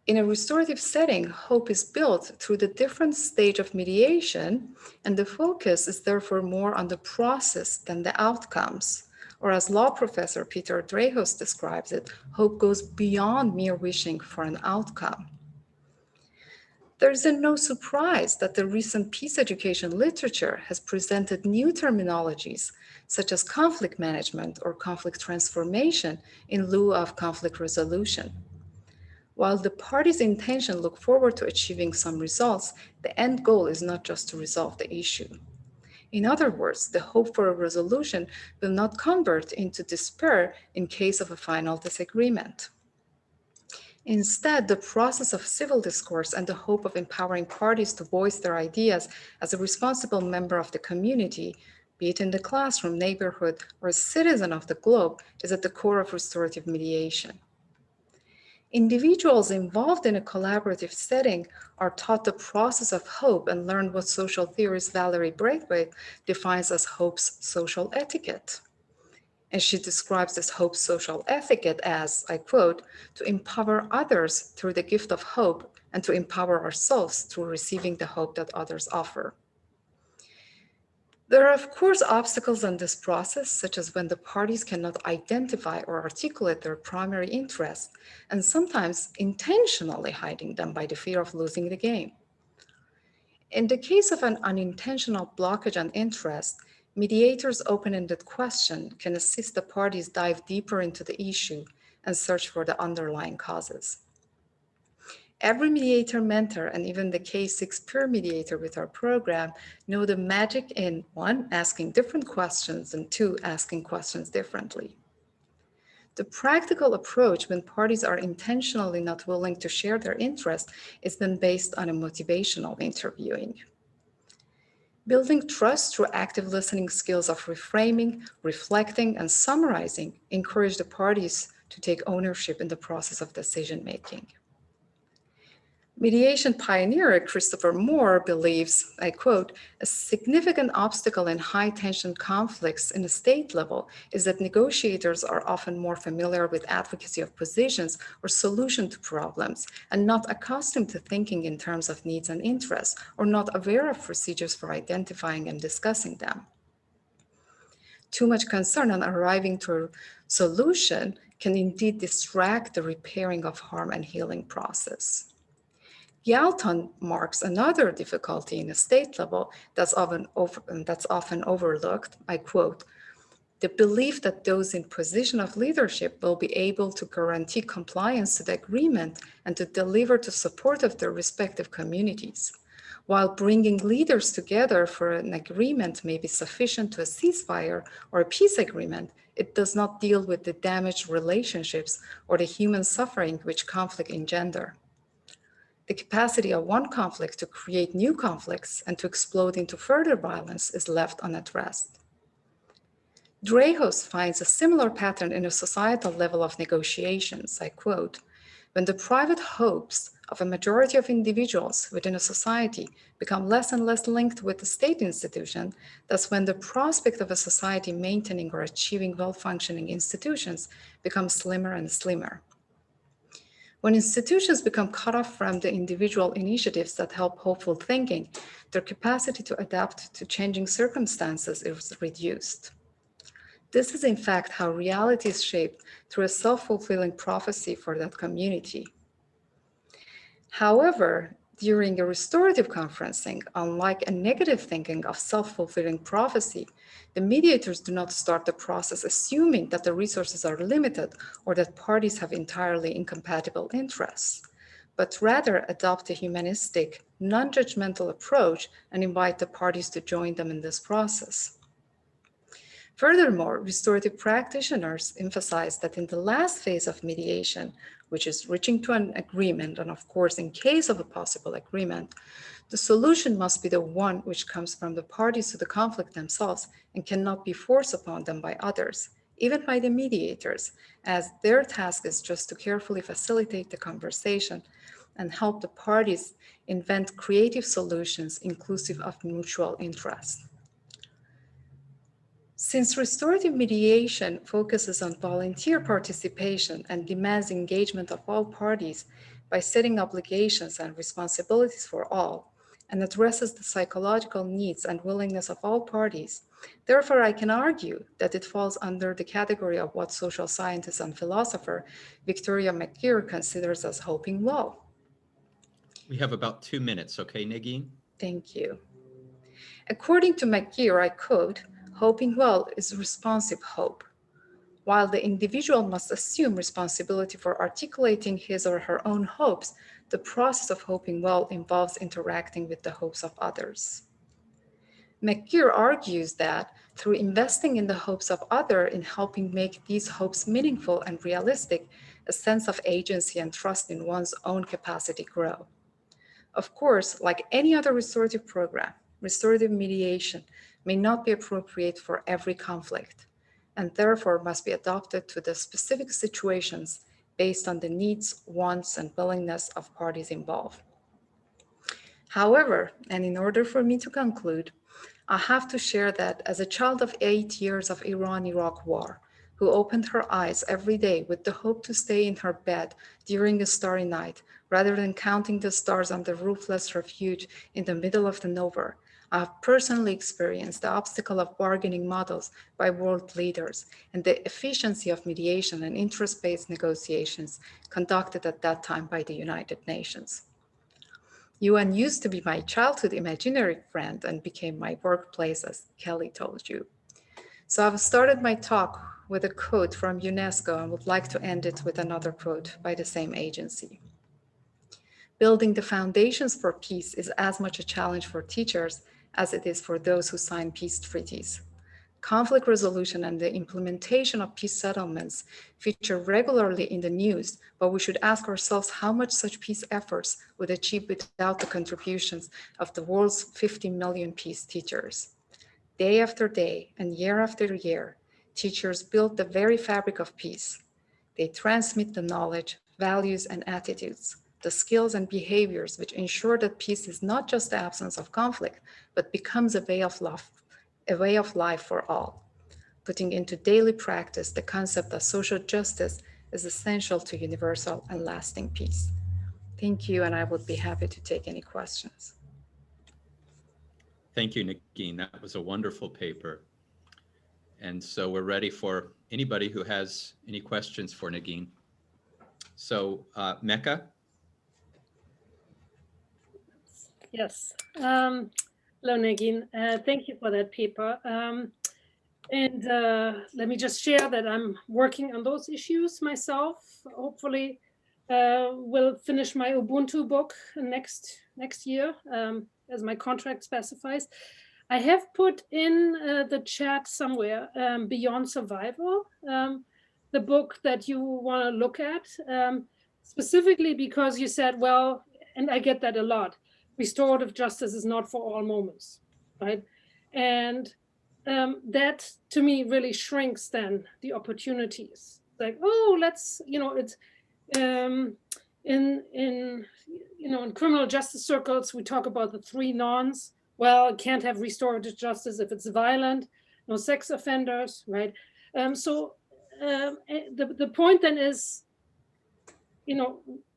In a restorative setting, hope is built through the different stage of mediation, and the focus is therefore more on the process than the outcomes. Or as law professor Peter Dreyhus describes it, hope goes beyond mere wishing for an outcome. There is no surprise that the recent peace education literature has presented new terminologies, such as conflict management or conflict transformation in lieu of conflict resolution. While the parties' intention look forward to achieving some results, the end goal is not just to resolve the issue. In other words, the hope for a resolution will not convert into despair in case of a final disagreement. Instead, the process of civil discourse and the hope of empowering parties to voice their ideas as a responsible member of the community, be it in the classroom, neighborhood, or a citizen of the globe, is at the core of restorative mediation. Individuals involved in a collaborative setting are taught the process of hope and learn what social theorist Valerie Braithwaite defines as hope's social etiquette. And she describes this hope's social etiquette as, I quote, to empower others through the gift of hope and to empower ourselves through receiving the hope that others offer. There are, of course, obstacles in this process, such as when the parties cannot identify or articulate their primary interests, and sometimes intentionally hiding them by the fear of losing the game. In the case of an unintentional blockage on interest, mediators' open-ended question can assist the parties dive deeper into the issue and search for the underlying causes. Every mediator mentor and even the K6 peer mediator with our program know the magic in 1, asking different questions, and 2, asking questions differently. The practical approach when parties are intentionally not willing to share their interest is then based on a motivational interviewing. Building trust through active listening skills of reframing, reflecting, and summarizing encourage the parties to take ownership in the process of decision making. Mediation pioneer Christopher Moore believes, I quote, "A significant obstacle in high-tension conflicts in the state level is that negotiators are often more familiar with advocacy of positions or solution to problems and not accustomed to thinking in terms of needs and interests, or not aware of procedures for identifying and discussing them. Too much concern on arriving to a solution can indeed distract the repairing of harm and healing process." Galton marks another difficulty in the state level that's often overlooked. I quote, "The belief that those in position of leadership will be able to guarantee compliance to the agreement and to deliver to support of their respective communities. While bringing leaders together for an agreement may be sufficient to a ceasefire or a peace agreement, it does not deal with the damaged relationships or the human suffering which conflict engender. The capacity of one conflict to create new conflicts and to explode into further violence is left unaddressed." Dreyhus finds a similar pattern in a societal level of negotiations. I quote, "When the private hopes of a majority of individuals within a society become less and less linked with the state institution, that's when the prospect of a society maintaining or achieving well-functioning institutions becomes slimmer and slimmer. When institutions become cut off from the individual initiatives that help hopeful thinking, their capacity to adapt to changing circumstances is reduced. This is in fact how reality is shaped through a self-fulfilling prophecy for that community. However, during a restorative conferencing, unlike a negative thinking of self-fulfilling prophecy, the mediators do not start the process assuming that the resources are limited or that parties have entirely incompatible interests, but rather adopt a humanistic, non-judgmental approach and invite the parties to join them in this process. Furthermore, restorative practitioners emphasize that in the last phase of mediation, which is reaching to an agreement, and of course, in case of a possible agreement, the solution must be the one which comes from the parties to the conflict themselves and cannot be forced upon them by others, even by the mediators, as their task is just to carefully facilitate the conversation and help the parties invent creative solutions inclusive of mutual interest. Since restorative mediation focuses on volunteer participation and demands engagement of all parties by setting obligations and responsibilities for all, and addresses the psychological needs and willingness of all parties, therefore I can argue that it falls under the category of what social scientist and philosopher Victoria McGeer considers as hoping well. We have about 2 minutes, okay, Negin? Thank you. According to McGeer, I quote, "Hoping well is responsive hope. While the individual must assume responsibility for articulating his or her own hopes, the process of hoping well involves interacting with the hopes of others." McGeer argues that through investing in the hopes of others in helping make these hopes meaningful and realistic, a sense of agency and trust in one's own capacity grow. Of course, like any other restorative program, restorative mediation may not be appropriate for every conflict, and therefore must be adapted to the specific situations based on the needs, wants, and willingness of parties involved. However, and in order for me to conclude, I have to share that as a child of 8 years of Iran-Iraq war, who opened her eyes every day with the hope to stay in her bed during a starry night, rather than counting the stars on the roofless refuge in the middle of the nowhere, I have personally experienced the obstacle of bargaining models by world leaders and the efficiency of mediation and interest-based negotiations conducted at that time by the United Nations. UN used to be my childhood imaginary friend and became my workplace, as Kelly told you. So I've started my talk with a quote from UNESCO and would like to end it with another quote by the same agency. Building the foundations for peace is as much a challenge for teachers as it is for those who sign peace treaties. Conflict resolution and the implementation of peace settlements feature regularly in the news, but we should ask ourselves how much such peace efforts would achieve without the contributions of the world's 50 million peace teachers. Day after day and year after year, teachers build the very fabric of peace. They transmit the knowledge, values, and attitudes, the skills and behaviors which ensure that peace is not just the absence of conflict, but becomes a way of life for all. Putting into daily practice the concept of social justice is essential to universal and lasting peace. Thank you, and I would be happy to take any questions. Thank you, Negin. That was a wonderful paper. And so we're ready for anybody who has any questions for Negin. So Mecca? Yes. Hello, Negin. Thank you for that paper. And let me just share that I'm working on those issues myself. Hopefully, will finish my Ubuntu book next year, as my contract specifies. I have put in the chat somewhere, Beyond Survival, the book that you want to look at, specifically because you said, well, and I get that a lot, restorative justice is not for all moments, right? And that to me really shrinks then the opportunities. Like, oh, let's, it's in criminal justice circles, we talk about the 3 nons. Well, can't have restorative justice if it's violent, no sex offenders, right? So the point then is,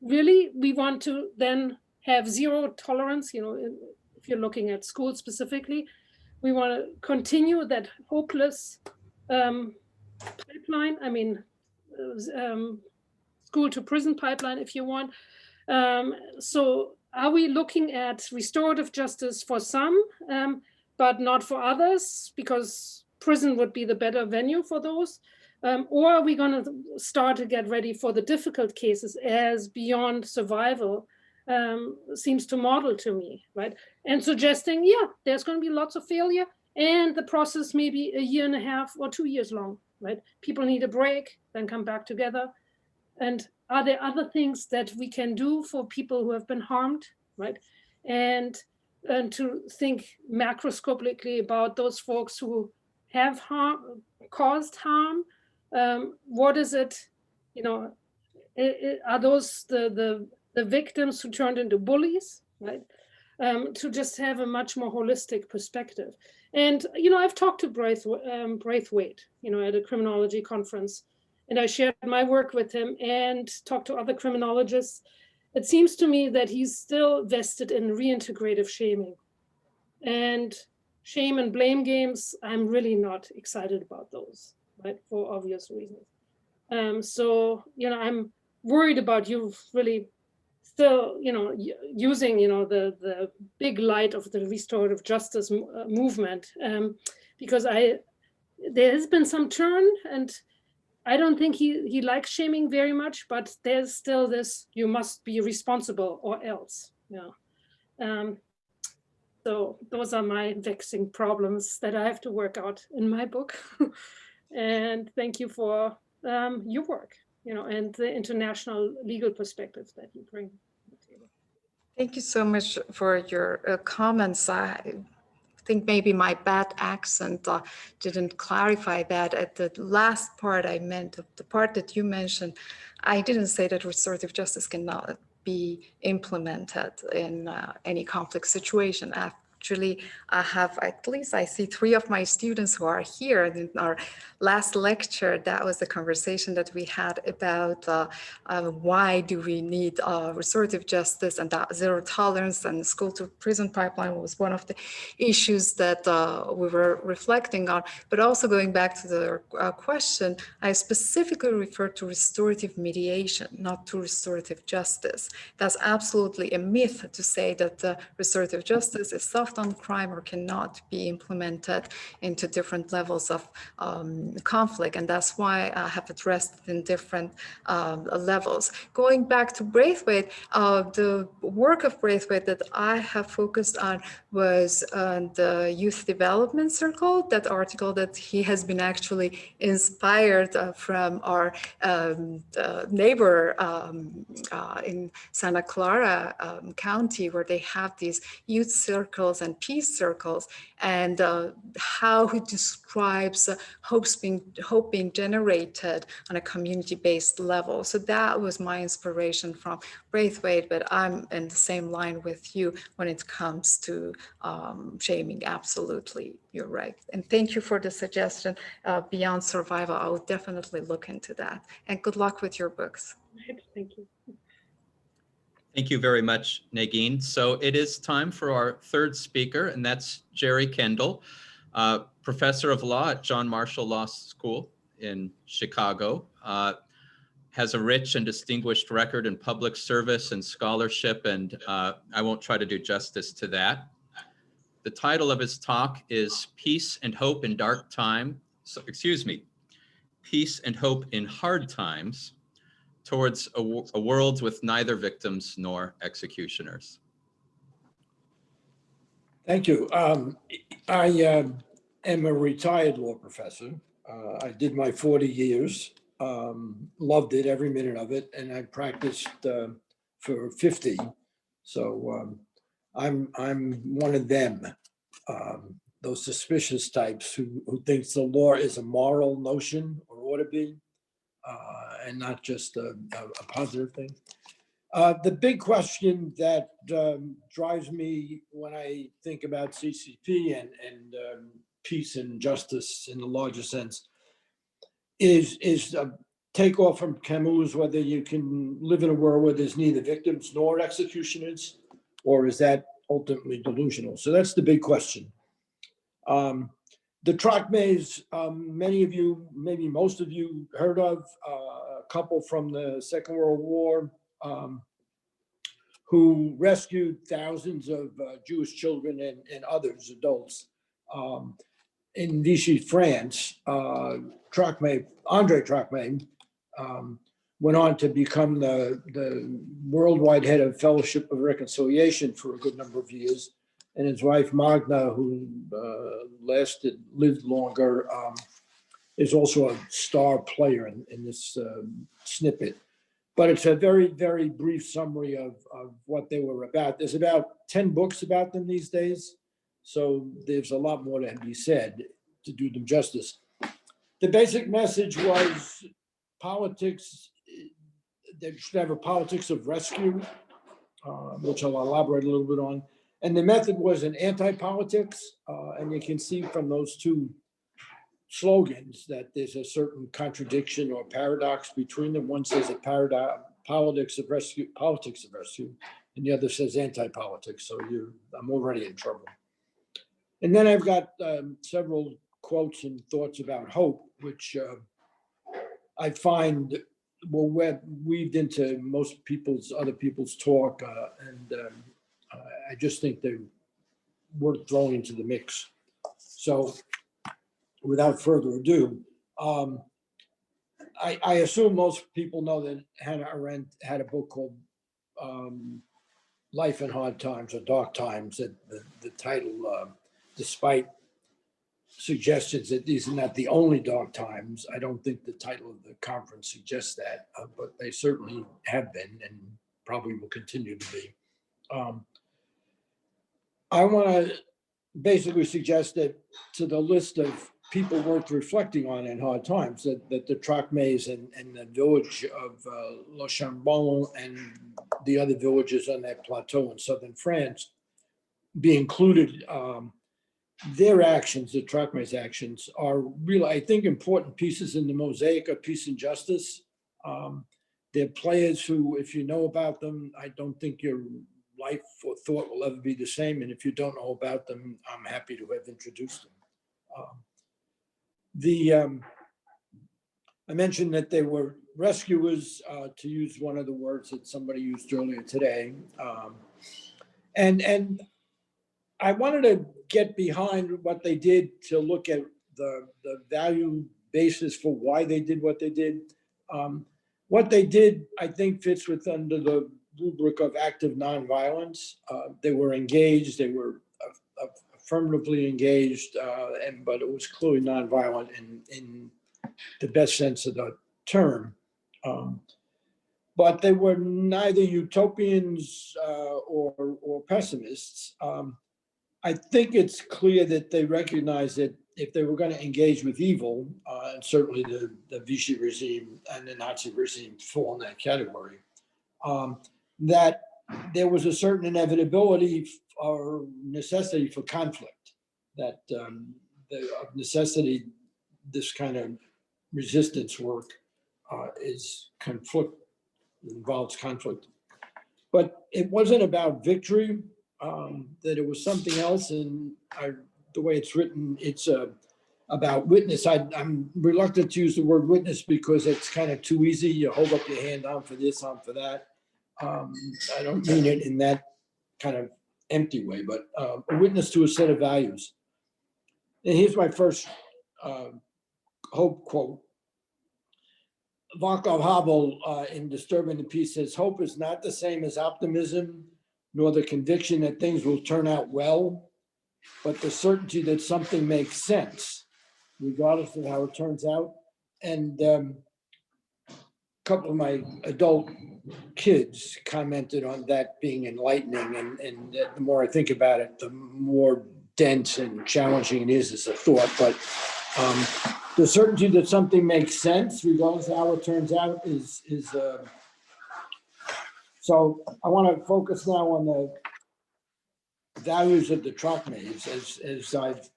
really we want to then have zero tolerance, if you're looking at schools specifically, we want to continue that hopeless pipeline. I mean, school to prison pipeline, if you want. So are we looking at restorative justice for some, but not for others, because prison would be the better venue for those? Or are we going to start to get ready for the difficult cases as Beyond Survival seems to model to me, right? And suggesting, yeah, there's going to be lots of failure and the process may be 1.5 years or 2 years long, right? People need a break, then come back together. And are there other things that we can do for people who have been harmed, right? And to think macroscopically about those folks who have caused harm. What is it, are those the victims who turned into bullies, right? To just have a much more holistic perspective. And, I've talked to Braithwaite, at a criminology conference, and I shared my work with him and talked to other criminologists. It seems to me that he's still vested in reintegrative shaming. And shame and blame games, I'm really not excited about those, right, for obvious reasons. So, I'm worried about you really still, using, the big light of the restorative justice movement, because there has been some turn, and I don't think he likes shaming very much, but there's still this, you must be responsible or else, so those are my vexing problems that I have to work out in my book. And thank you for your work, and the international legal perspectives that you bring to the table. Thank you so much for your comments. I think maybe my bad accent didn't clarify that. At the last part I meant, the part that you mentioned, I didn't say that restorative justice cannot be implemented in any conflict situation. Actually, I see 3 of my students who are here. In our last lecture, that was the conversation that we had about why do we need restorative justice, and that zero tolerance and school to prison pipeline was one of the issues that we were reflecting on. But also going back to the question, I specifically referred to restorative mediation, not to restorative justice. That's absolutely a myth to say that restorative justice is soft soft on crime or cannot be implemented into different levels of conflict. And that's why I have addressed it in different levels. Going back to Braithwaite, the work of Braithwaite that I have focused on was the Youth Development Circle, that article that he has been actually inspired from our neighbor in Santa Clara County, where they have these youth circles and peace circles, and how he describes hope being generated on a community-based level. So that was my inspiration from Braithwaite, but I'm in the same line with you when it comes to shaming. Absolutely, you're right. And thank you for the suggestion, Beyond Survival. I will definitely look into that. And good luck with your books. Thank you. Thank you very much, Negin. So it is time for our third speaker, and that's Jerry Kendall, professor of law at John Marshall Law School in Chicago. Has a rich and distinguished record in public service and scholarship, and I won't try to do justice to that. The title of his talk is Peace and Hope in Dark Time. So, excuse me, Peace and Hope in Hard Times, Towards a World with Neither Victims Nor Executioners. Thank you. I am a retired law professor. I did my 40 years, loved it, every minute of it, and I practiced for 50. So I'm one of them, those suspicious types who thinks the law is a moral notion or ought to be, and not just a positive thing. The big question that drives me when I think about CCP and peace and justice in the larger sense is take off from Camus, whether you can live in a world where there's neither victims nor executioners, or is that ultimately delusional? So that's the big question. The Trachmays, many of you, maybe most of you heard of, a couple from the Second World War who rescued thousands of Jewish children and others, adults, in Vichy, France. Andre Trachmay went on to become the worldwide head of Fellowship of Reconciliation for a good number of years. And his wife, Magna, who lived longer, is also a star player in this snippet. But it's a very, very brief summary of what they were about. There's about 10 books about them these days. So there's a lot more to be said to do them justice. The basic message was politics, they should have a politics of rescue, which I'll elaborate a little bit on. And the method was an anti-politics. And you can see from those two slogans that there's a certain contradiction or paradox between them. One says a politics of rescue, and the other says anti-politics. So I'm already in trouble. And then I've got several quotes and thoughts about hope, which I find were weaved into most other people's talk, and I just think they're worth throwing into the mix. So, without further ado, I assume most people know that Hannah Arendt had a book called Life in Hard Times or Dark Times. That the title, despite suggestions that these are not the only dark times, I don't think the title of the conference suggests that, but they certainly have been and probably will continue to be. I want to basically suggest that to the list of people worth reflecting on in hard times, that the Trachmays and the village of Le Chambon and the other villages on that plateau in southern France be included. Their actions, the Trachmays' actions, are really, I think, important pieces in the mosaic of peace and justice. They're players who, if you know about them, I don't think your life or thought will ever be the same. And if you don't know about them, I'm happy to have introduced them. I mentioned that they were rescuers, to use one of the words that somebody used earlier today. And I wanted to get behind what they did to look at the value basis for why they did what they did. What they did, I think, fits with under the rubric of active nonviolence. They were engaged, they were affirmatively engaged, but it was clearly nonviolent in the best sense of the term. But they were neither utopians or pessimists. I think it's clear that they recognized that if they were going to engage with evil, and certainly the Vichy regime and the Nazi regime fall in that category, that there was a certain inevitability or necessity for conflict, that of necessity, this kind of resistance work involves conflict. But it wasn't about victory, that it was something else. And the way it's written, it's about witness. I'm reluctant to use the word witness because it's kind of too easy. You hold up your hand, I'm for this, I'm for that. I don't mean it in that kind of empty way, but a witness to a set of values. And here's my first hope quote. Václav Havel in Disturbing the Peace says, hope is not the same as optimism, nor the conviction that things will turn out well, but the certainty that something makes sense, regardless of how it turns out. And a couple of my adult kids commented on that being enlightening. And the more I think about it, the more dense and challenging it is as a thought. But the certainty that something makes sense, regardless of how it turns out, is so I want to focus now on the values of the Traquemays as I've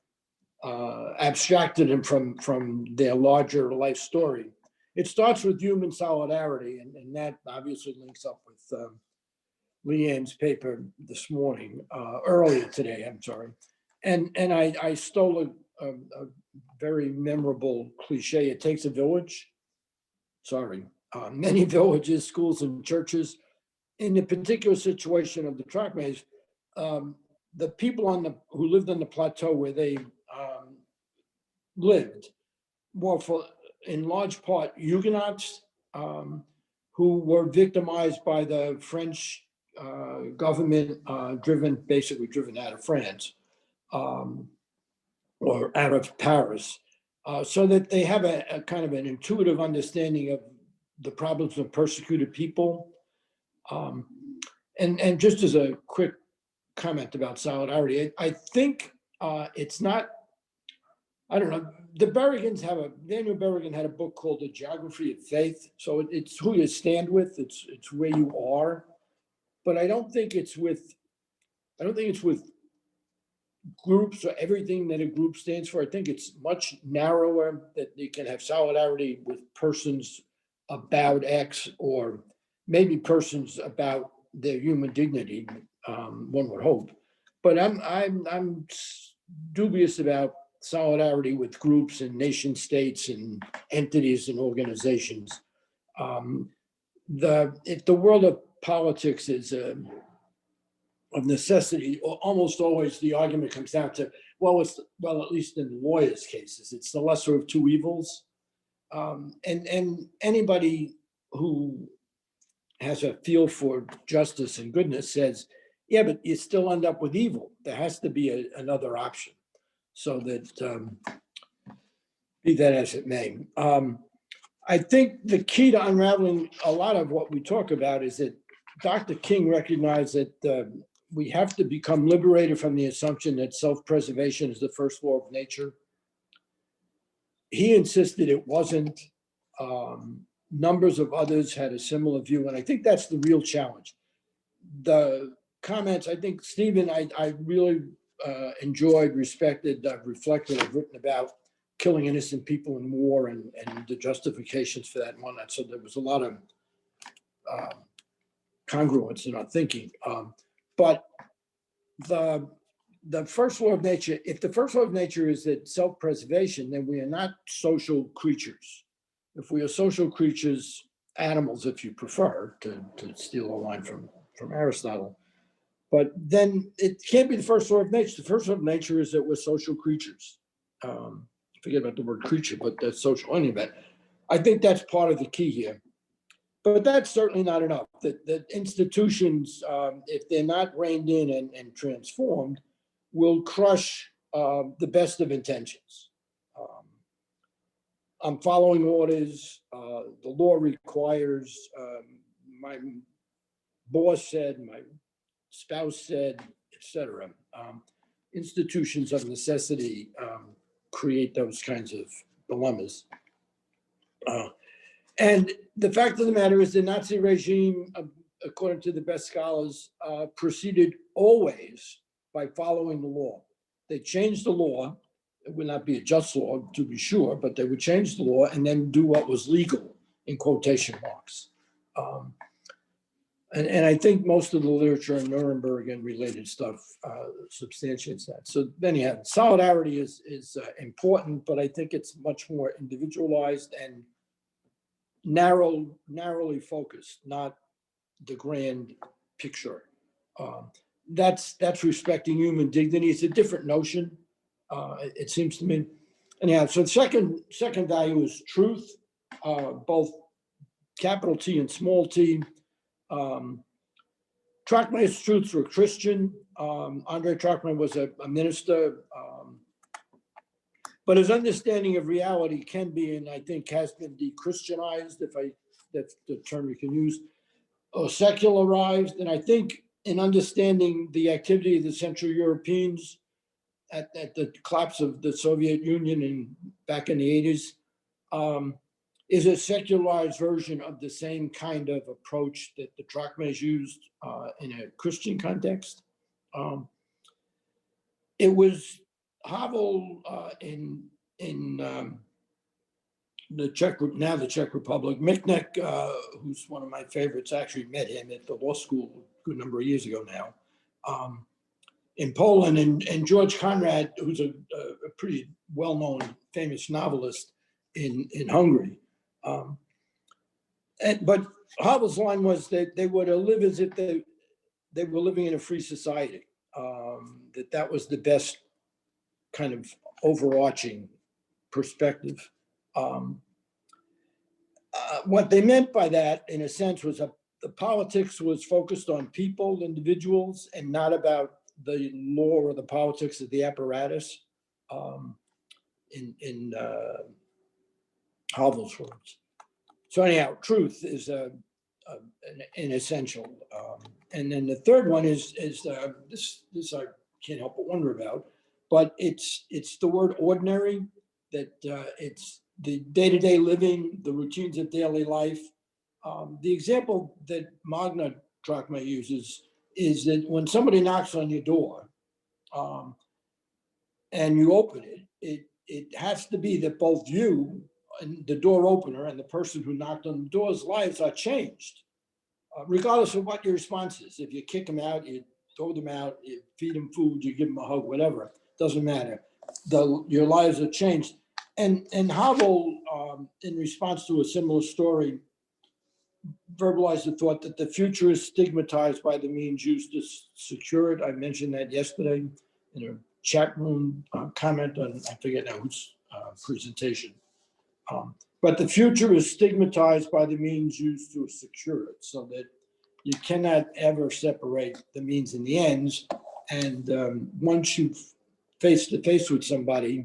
abstracted them from their larger life story. It starts with human solidarity, and that obviously links up with Leanne's paper this morning, earlier today, I'm sorry. And I stole a very memorable cliche, it takes a village. Sorry, many villages, schools, and churches. In the particular situation of the Traquemays, the people who lived on the plateau where they lived were, in large part, Huguenots who were victimized by the French government, basically driven out of France or out of Paris, so that they have a kind of an intuitive understanding of the problems of persecuted people. And just as a quick comment about solidarity, I think it's not, I don't know, Daniel Berrigan had a book called The Geography of Faith. So it's who you stand with, it's where you are. But I don't think it's with groups or everything that a group stands for. I think it's much narrower, that you can have solidarity with persons about X, or maybe persons about their human dignity, one would hope. But I'm dubious about solidarity with groups and nation states and entities and organizations. If the world of politics is of necessity, almost always the argument comes down to, well, at least in lawyers' cases, it's the lesser of two evils. And anybody who has a feel for justice and goodness says, yeah, but you still end up with evil. There has to be another option. So that, be that as it may. I think the key to unraveling a lot of what we talk about is that Dr. King recognized that we have to become liberated from the assumption that self-preservation is the first law of nature. He insisted it wasn't. Numbers of others had a similar view, and I think that's the real challenge. The comments, I think, Stephen, I really enjoyed, respected, reflected, I've written about killing innocent people in war and the justifications for that and whatnot. So there was a lot of congruence in our thinking. But the first law of nature, if the first law of nature is that self-preservation, then we are not social creatures. If we are social creatures, animals, if you prefer, to steal a line from Aristotle, But then it can't be the first law of nature. The first law of nature is that we're social creatures. Forget about the word creature, but that's social anyway. I think that's part of the key here. But that's certainly not enough. That institutions, if they're not reined in and transformed, will crush the best of intentions. I'm following orders. The law requires, my boss said, my spouse said, etc. Institutions of necessity create those kinds of dilemmas. And the fact of the matter is the Nazi regime, according to the best scholars, proceeded always by following the law. They changed the law. It would not be a just law, to be sure, but they would change the law and then do what was legal, in quotation marks. And I think most of the literature in Nuremberg and related stuff substantiates that. So anyhow, solidarity is important, but I think it's much more individualized and narrowly focused, not the grand picture. That's respecting human dignity. It's a different notion, it seems to me. Anyhow, so the second value is truth, both capital T and small t. Trachmay's truths were Christian. Andre Trachmay was a minister, but his understanding of reality can be, and I think has been de-Christianized, if that's the term you can use, or secularized. And I think in understanding the activity of the Central Europeans at the collapse of the Soviet Union and back in the 80s, is a secularized version of the same kind of approach that the Trachmays used in a Christian context. It was Havel in the Czech Republic. Michnik, who's one of my favorites, actually met him at the law school a good number of years ago now. In Poland, and George Conrad, who's a pretty well-known, famous novelist in Hungary. But Havel's line was that they were to live as if they were living in a free society. That was the best kind of overarching perspective. What they meant by that, in a sense, was the politics was focused on people, individuals, and not about the law or the politics of the apparatus. In Havel's words. So anyhow, truth is an essential. And then the third one is this I can't help but wonder about, but it's the word ordinary, that it's the day-to-day living, the routines of daily life. The example that Magna Trachma uses is that when somebody knocks on your door and you open it, it has to be that both you and the door opener and the person who knocked on the door's lives are changed, regardless of what your response is. If you kick them out, you throw them out, you feed them food, you give them a hug, whatever, doesn't matter. Your lives are changed. And Havel, in response to a similar story, verbalized the thought that the future is stigmatized by the means used to secure it. I mentioned that yesterday in a chat room comment on, I forget now whose presentation. But the future is stigmatized by the means used to secure it, so that you cannot ever separate the means and the ends. And once you face to face with somebody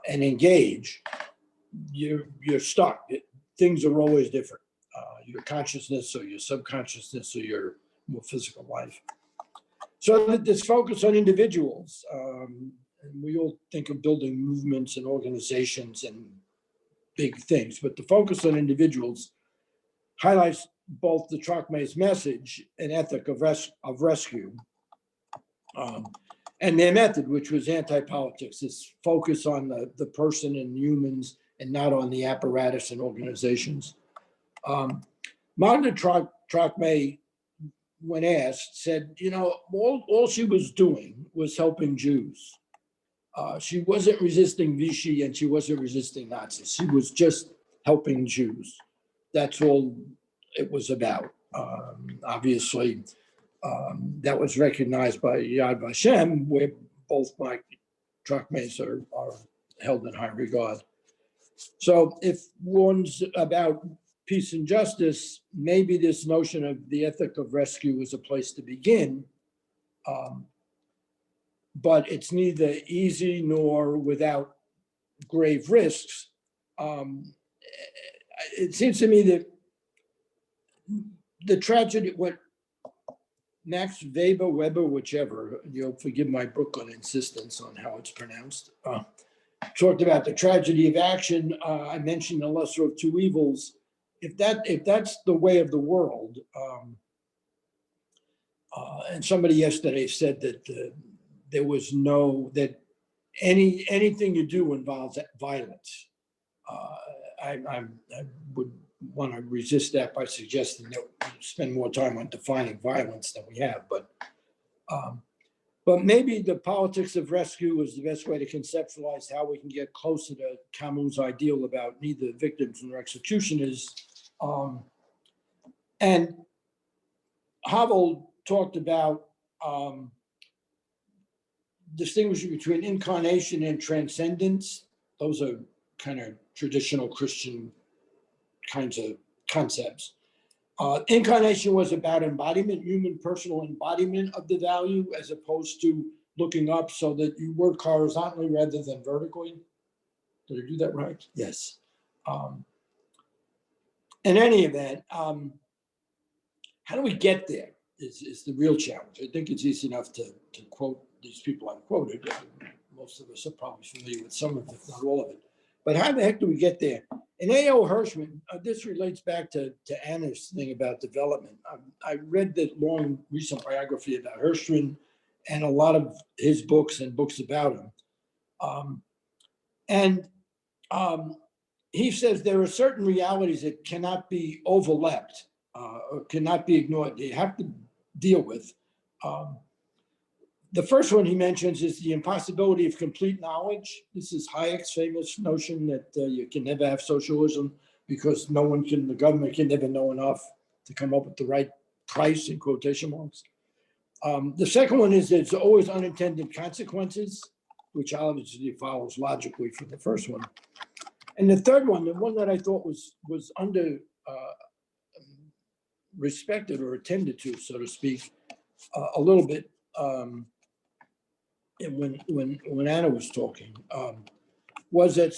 and engage, you're stuck. Things are always different. Your consciousness or your subconsciousness or your more physical life. So this focus on individuals, and we all think of building movements and organizations and big things, but the focus on individuals highlights both the Trachmay's message and ethic of rescue, and their method, which was anti-politics, this focus on the person and humans and not on the apparatus and organizations. Magna Trachmay, when asked, said, all she was doing was helping Jews. She wasn't resisting Vichy and she wasn't resisting Nazis. She was just helping Jews. That's all it was about. Obviously, that was recognized by Yad Vashem, where both my Trachmays are held in high regard. So if one's about peace and justice, maybe this notion of the ethic of rescue is a place to begin. But it's neither easy nor without grave risks. It seems to me that the tragedy, what Max Weber, whichever, you'll forgive my Brooklyn insistence on how it's pronounced, talked about the tragedy of action. I mentioned the lesser of two evils. If that's the way of the world, and somebody yesterday said that there was that anything you do involves violence. I would want to resist that by suggesting that we spend more time on defining violence than we have, but maybe the politics of rescue is the best way to conceptualize how we can get closer to Camus' ideal about neither victims nor executioners. And Havel talked about distinguishing between incarnation and transcendence. Those are kind of traditional Christian kinds of concepts. Incarnation was about embodiment, human personal embodiment of the value, as opposed to looking up so that you work horizontally rather than vertically. Did I do that right? Yes. In any event, how do we get there is the real challenge. I think it's easy enough to quote these people I've quoted. Most of us are probably familiar with some of it, if not all of it. But how the heck do we get there? In A.O. Hirschman, this relates back to Anna's thing about development. I read the long recent biography about Hirschman and a lot of his books and books about him. He says there are certain realities that cannot be overlapped or cannot be ignored. They have to deal with. The first one he mentions is the impossibility of complete knowledge. This is Hayek's famous notion that you can never have socialism because the government can never know enough to come up with the right price in quotation marks. The second one is there's always unintended consequences, which obviously follows logically from the first one. And the third one, the one that I thought was under respected or attended to, so to speak, a little bit, and when Anna was talking, was that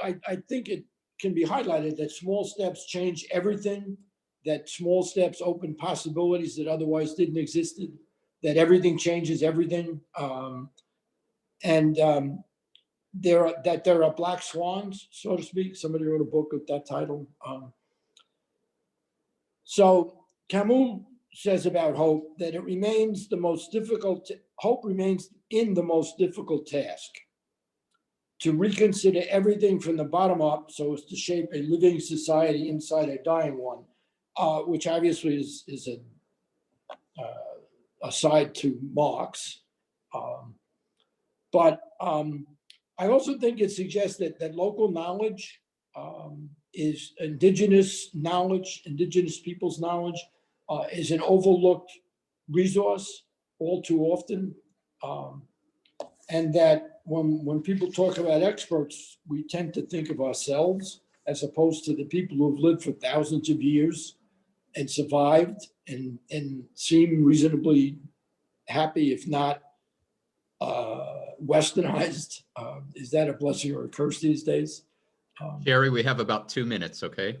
I think it can be highlighted that small steps change everything, that small steps open possibilities that otherwise didn't exist, that everything changes everything. There are black swans, so to speak. Somebody wrote a book with that title. So Camus says about hope that it remains the most difficult. Hope remains in the most difficult task, to reconsider everything from the bottom up so as to shape a living society inside a dying one, which obviously is a side to Marx. But I also think it suggests that local knowledge is indigenous knowledge, indigenous people's knowledge is an overlooked resource all too often. And that when people talk about experts, we tend to think of ourselves as opposed to the people who've lived for thousands of years and survived and seem reasonably happy, if not westernized. Is that a blessing or a curse these days? Jerry, we have about 2 minutes, okay?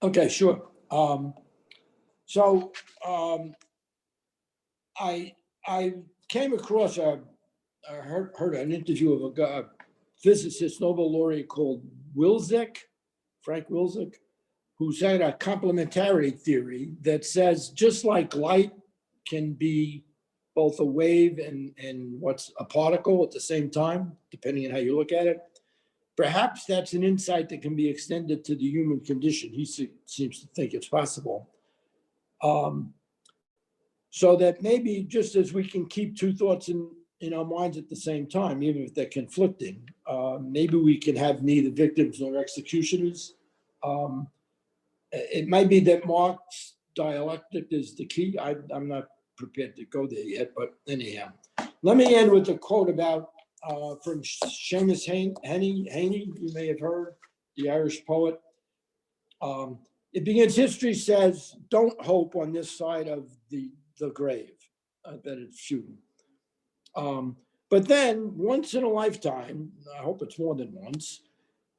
Okay, sure. I came across heard an interview of a physicist, Nobel laureate called Frank Wilczek, who's had a complementarity theory that says just like light can be both a wave and what's a particle at the same time, depending on how you look at it, perhaps that's an insight that can be extended to the human condition. He seems to think it's possible. So that maybe just as we can keep two thoughts in our minds at the same time, even if they're conflicting, maybe we can have neither victims nor executioners. It might be that Marx's dialectic is the key. I'm not prepared to go there yet, but anyhow. Let me end with a quote about from Seamus Heaney, you may have heard, the Irish poet. It begins, history says, don't hope on this side of the grave. I bet it's shooting. But then once in a lifetime, I hope it's more than once,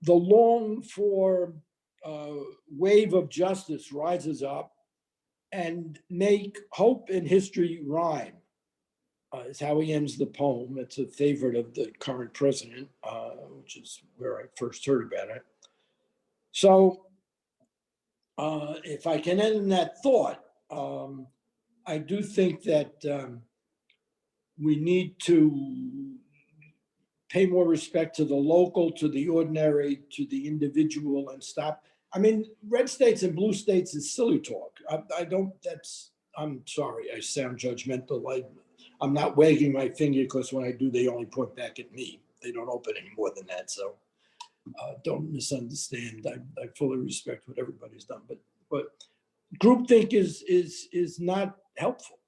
the longed for wave of justice rises up and make hope and history rhyme. Is how he ends the poem. It's a favorite of the current president, which is where I first heard about it. So if I can end in that thought, I do think that we need to pay more respect to the local, to the ordinary, to the individual, and stop. I mean, red states and blue states is silly talk. I'm sorry, I sound judgmental. I'm not wagging my finger because when I do, they only point back at me. They don't open any more than that. So don't misunderstand. I fully respect what everybody's done, but groupthink is not helpful.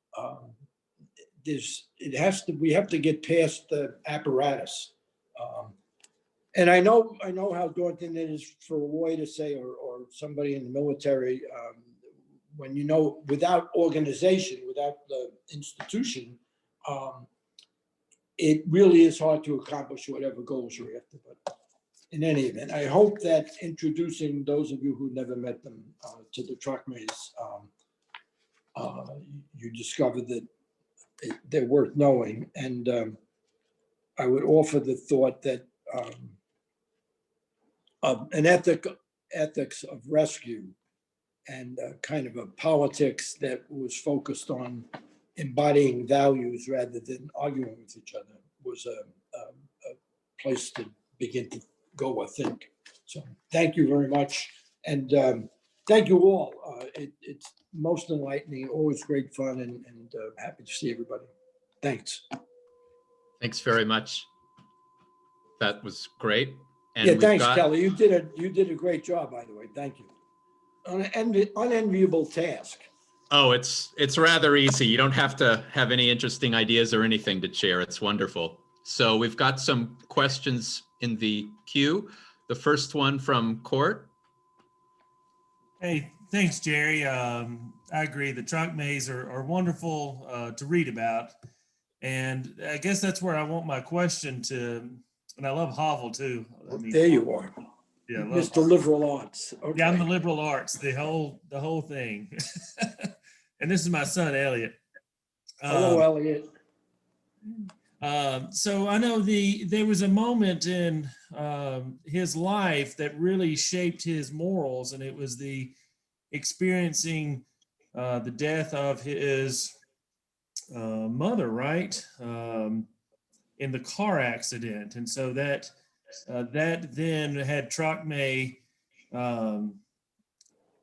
We have to get past the apparatus. And I know how daunting it is for a lawyer to say, or somebody in the military, when without organization, without the institution, it really is hard to accomplish whatever goals you're after. But in any event, I hope that introducing those of you who never met them to the Traquemays, you discover that they're worth knowing. And I would offer the thought that an ethics of rescue and kind of a politics that was focused on embodying values rather than arguing with each other was a place to begin to go, I think. So thank you very much. And thank you all. It's most enlightening, always great fun, and happy to see everybody. Thanks. Thanks very much. That was great. And yeah, thanks, Kelly. You did a great job, by the way. Thank you. An unenviable task. Oh, it's rather easy. You don't have to have any interesting ideas or anything to share. It's wonderful. So we've got some questions in the queue. The first one from Court. Hey, thanks, Jerry. I agree. The Traquemays are wonderful to read about. And I guess that's where I want my question to, and I love Havel too. I mean, there you are. Yeah, Mr. Liberal Arts. Okay. Yeah, I'm the liberal arts, the whole thing. And this is my son, Elliot. Hello, Elliot. So I know there was a moment in his life that really shaped his morals, and it was the experiencing the death of his mother, right? In the car accident. And so that then had Traquemay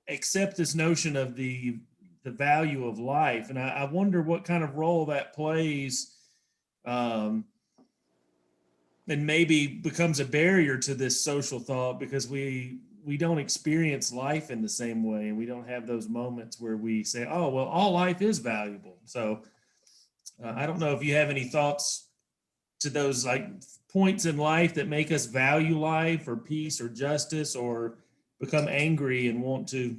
accept this notion of the value of life. And I wonder what kind of role that plays and maybe becomes a barrier to this social thought, because we don't experience life in the same way, and we don't have those moments where we say, oh, well, all life is valuable. So I don't know if you have any thoughts to those like points in life that make us value life or peace or justice, or become angry and want to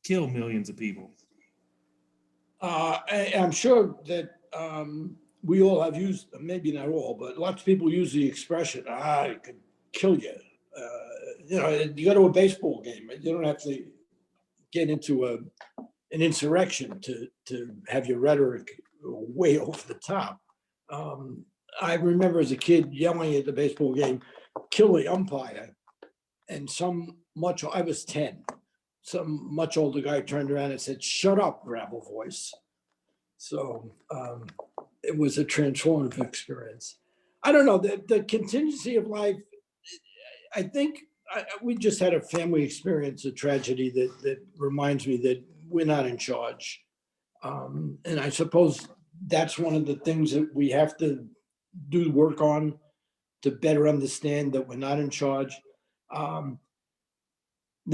kill millions of people. I'm sure that we all have used, maybe not all, but lots of people use the expression, it could kill you. You go to a baseball game, you don't have to get into an insurrection to have your rhetoric way over the top. I remember as a kid yelling at the baseball game, kill the umpire. And I was 10, some much older guy turned around and said, shut up, gravel voice. So it was a transformative experience. I don't know, the contingency of life, I think we just had a family experience, a tragedy that reminds me that we're not in charge. And I suppose that's one of the things that we have to do work on to better understand that we're not in charge. The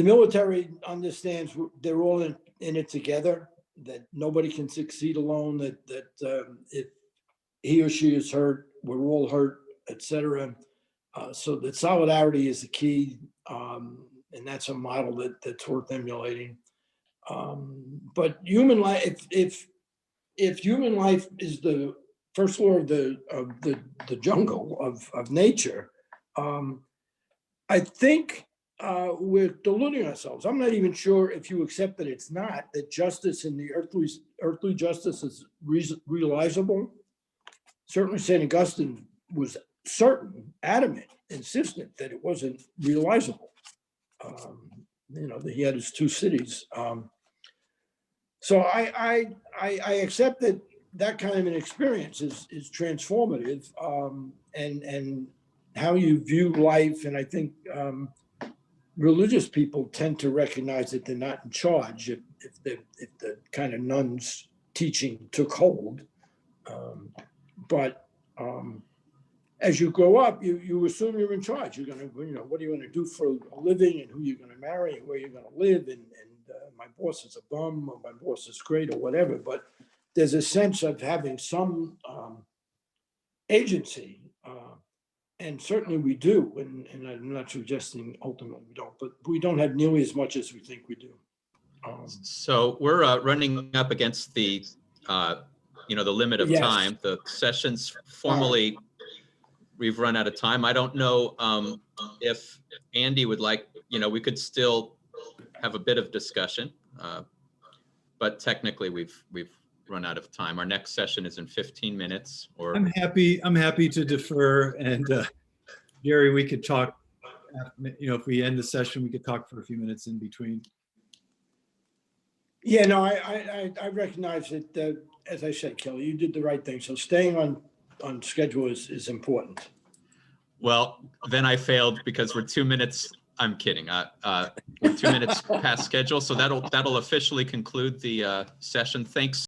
military understands they're all in it together. that nobody can succeed alone, that if he or she is hurt, we're all hurt, etc. So that solidarity is the key, and that's a model that's worth emulating. But human life, if human life is the first law of the jungle of nature, I think we're deluding ourselves. I'm not even sure if you accept that it's not, that justice in the earthly justice is realizable. Certainly St. Augustine was certain, adamant, insistent that it wasn't realizable. He had his two cities. So I accept that kind of an experience is transformative, and how you view life. And I think religious people tend to recognize that they're not in charge if the kind of nuns' teaching took hold. But as you grow up, you assume you're in charge. You're going to, what are you going to do for a living, and who you're going to marry, and where you're going to live, and my boss is a bum, or my boss is great, or whatever. But there's a sense of having some agency, and certainly we do. And I'm not suggesting ultimately we don't, but we don't have nearly as much as we think we do. So we're running up against the the limit of Yes. time. The session's formally, we've run out of time. I don't know if Andy would like, we could still have a bit of discussion, but technically we've run out of time. Our next session is in 15 minutes. Or I'm happy to defer, and Jerry, we could talk. If we end the session, we could talk for a few minutes in between. Yeah, no, I recognize that, as I said, Kelly, you did the right thing. So staying on schedule is important. Well, then I failed because we're 2 minutes. I'm kidding. We're 2 minutes past schedule. So that'll officially conclude the session. Thanks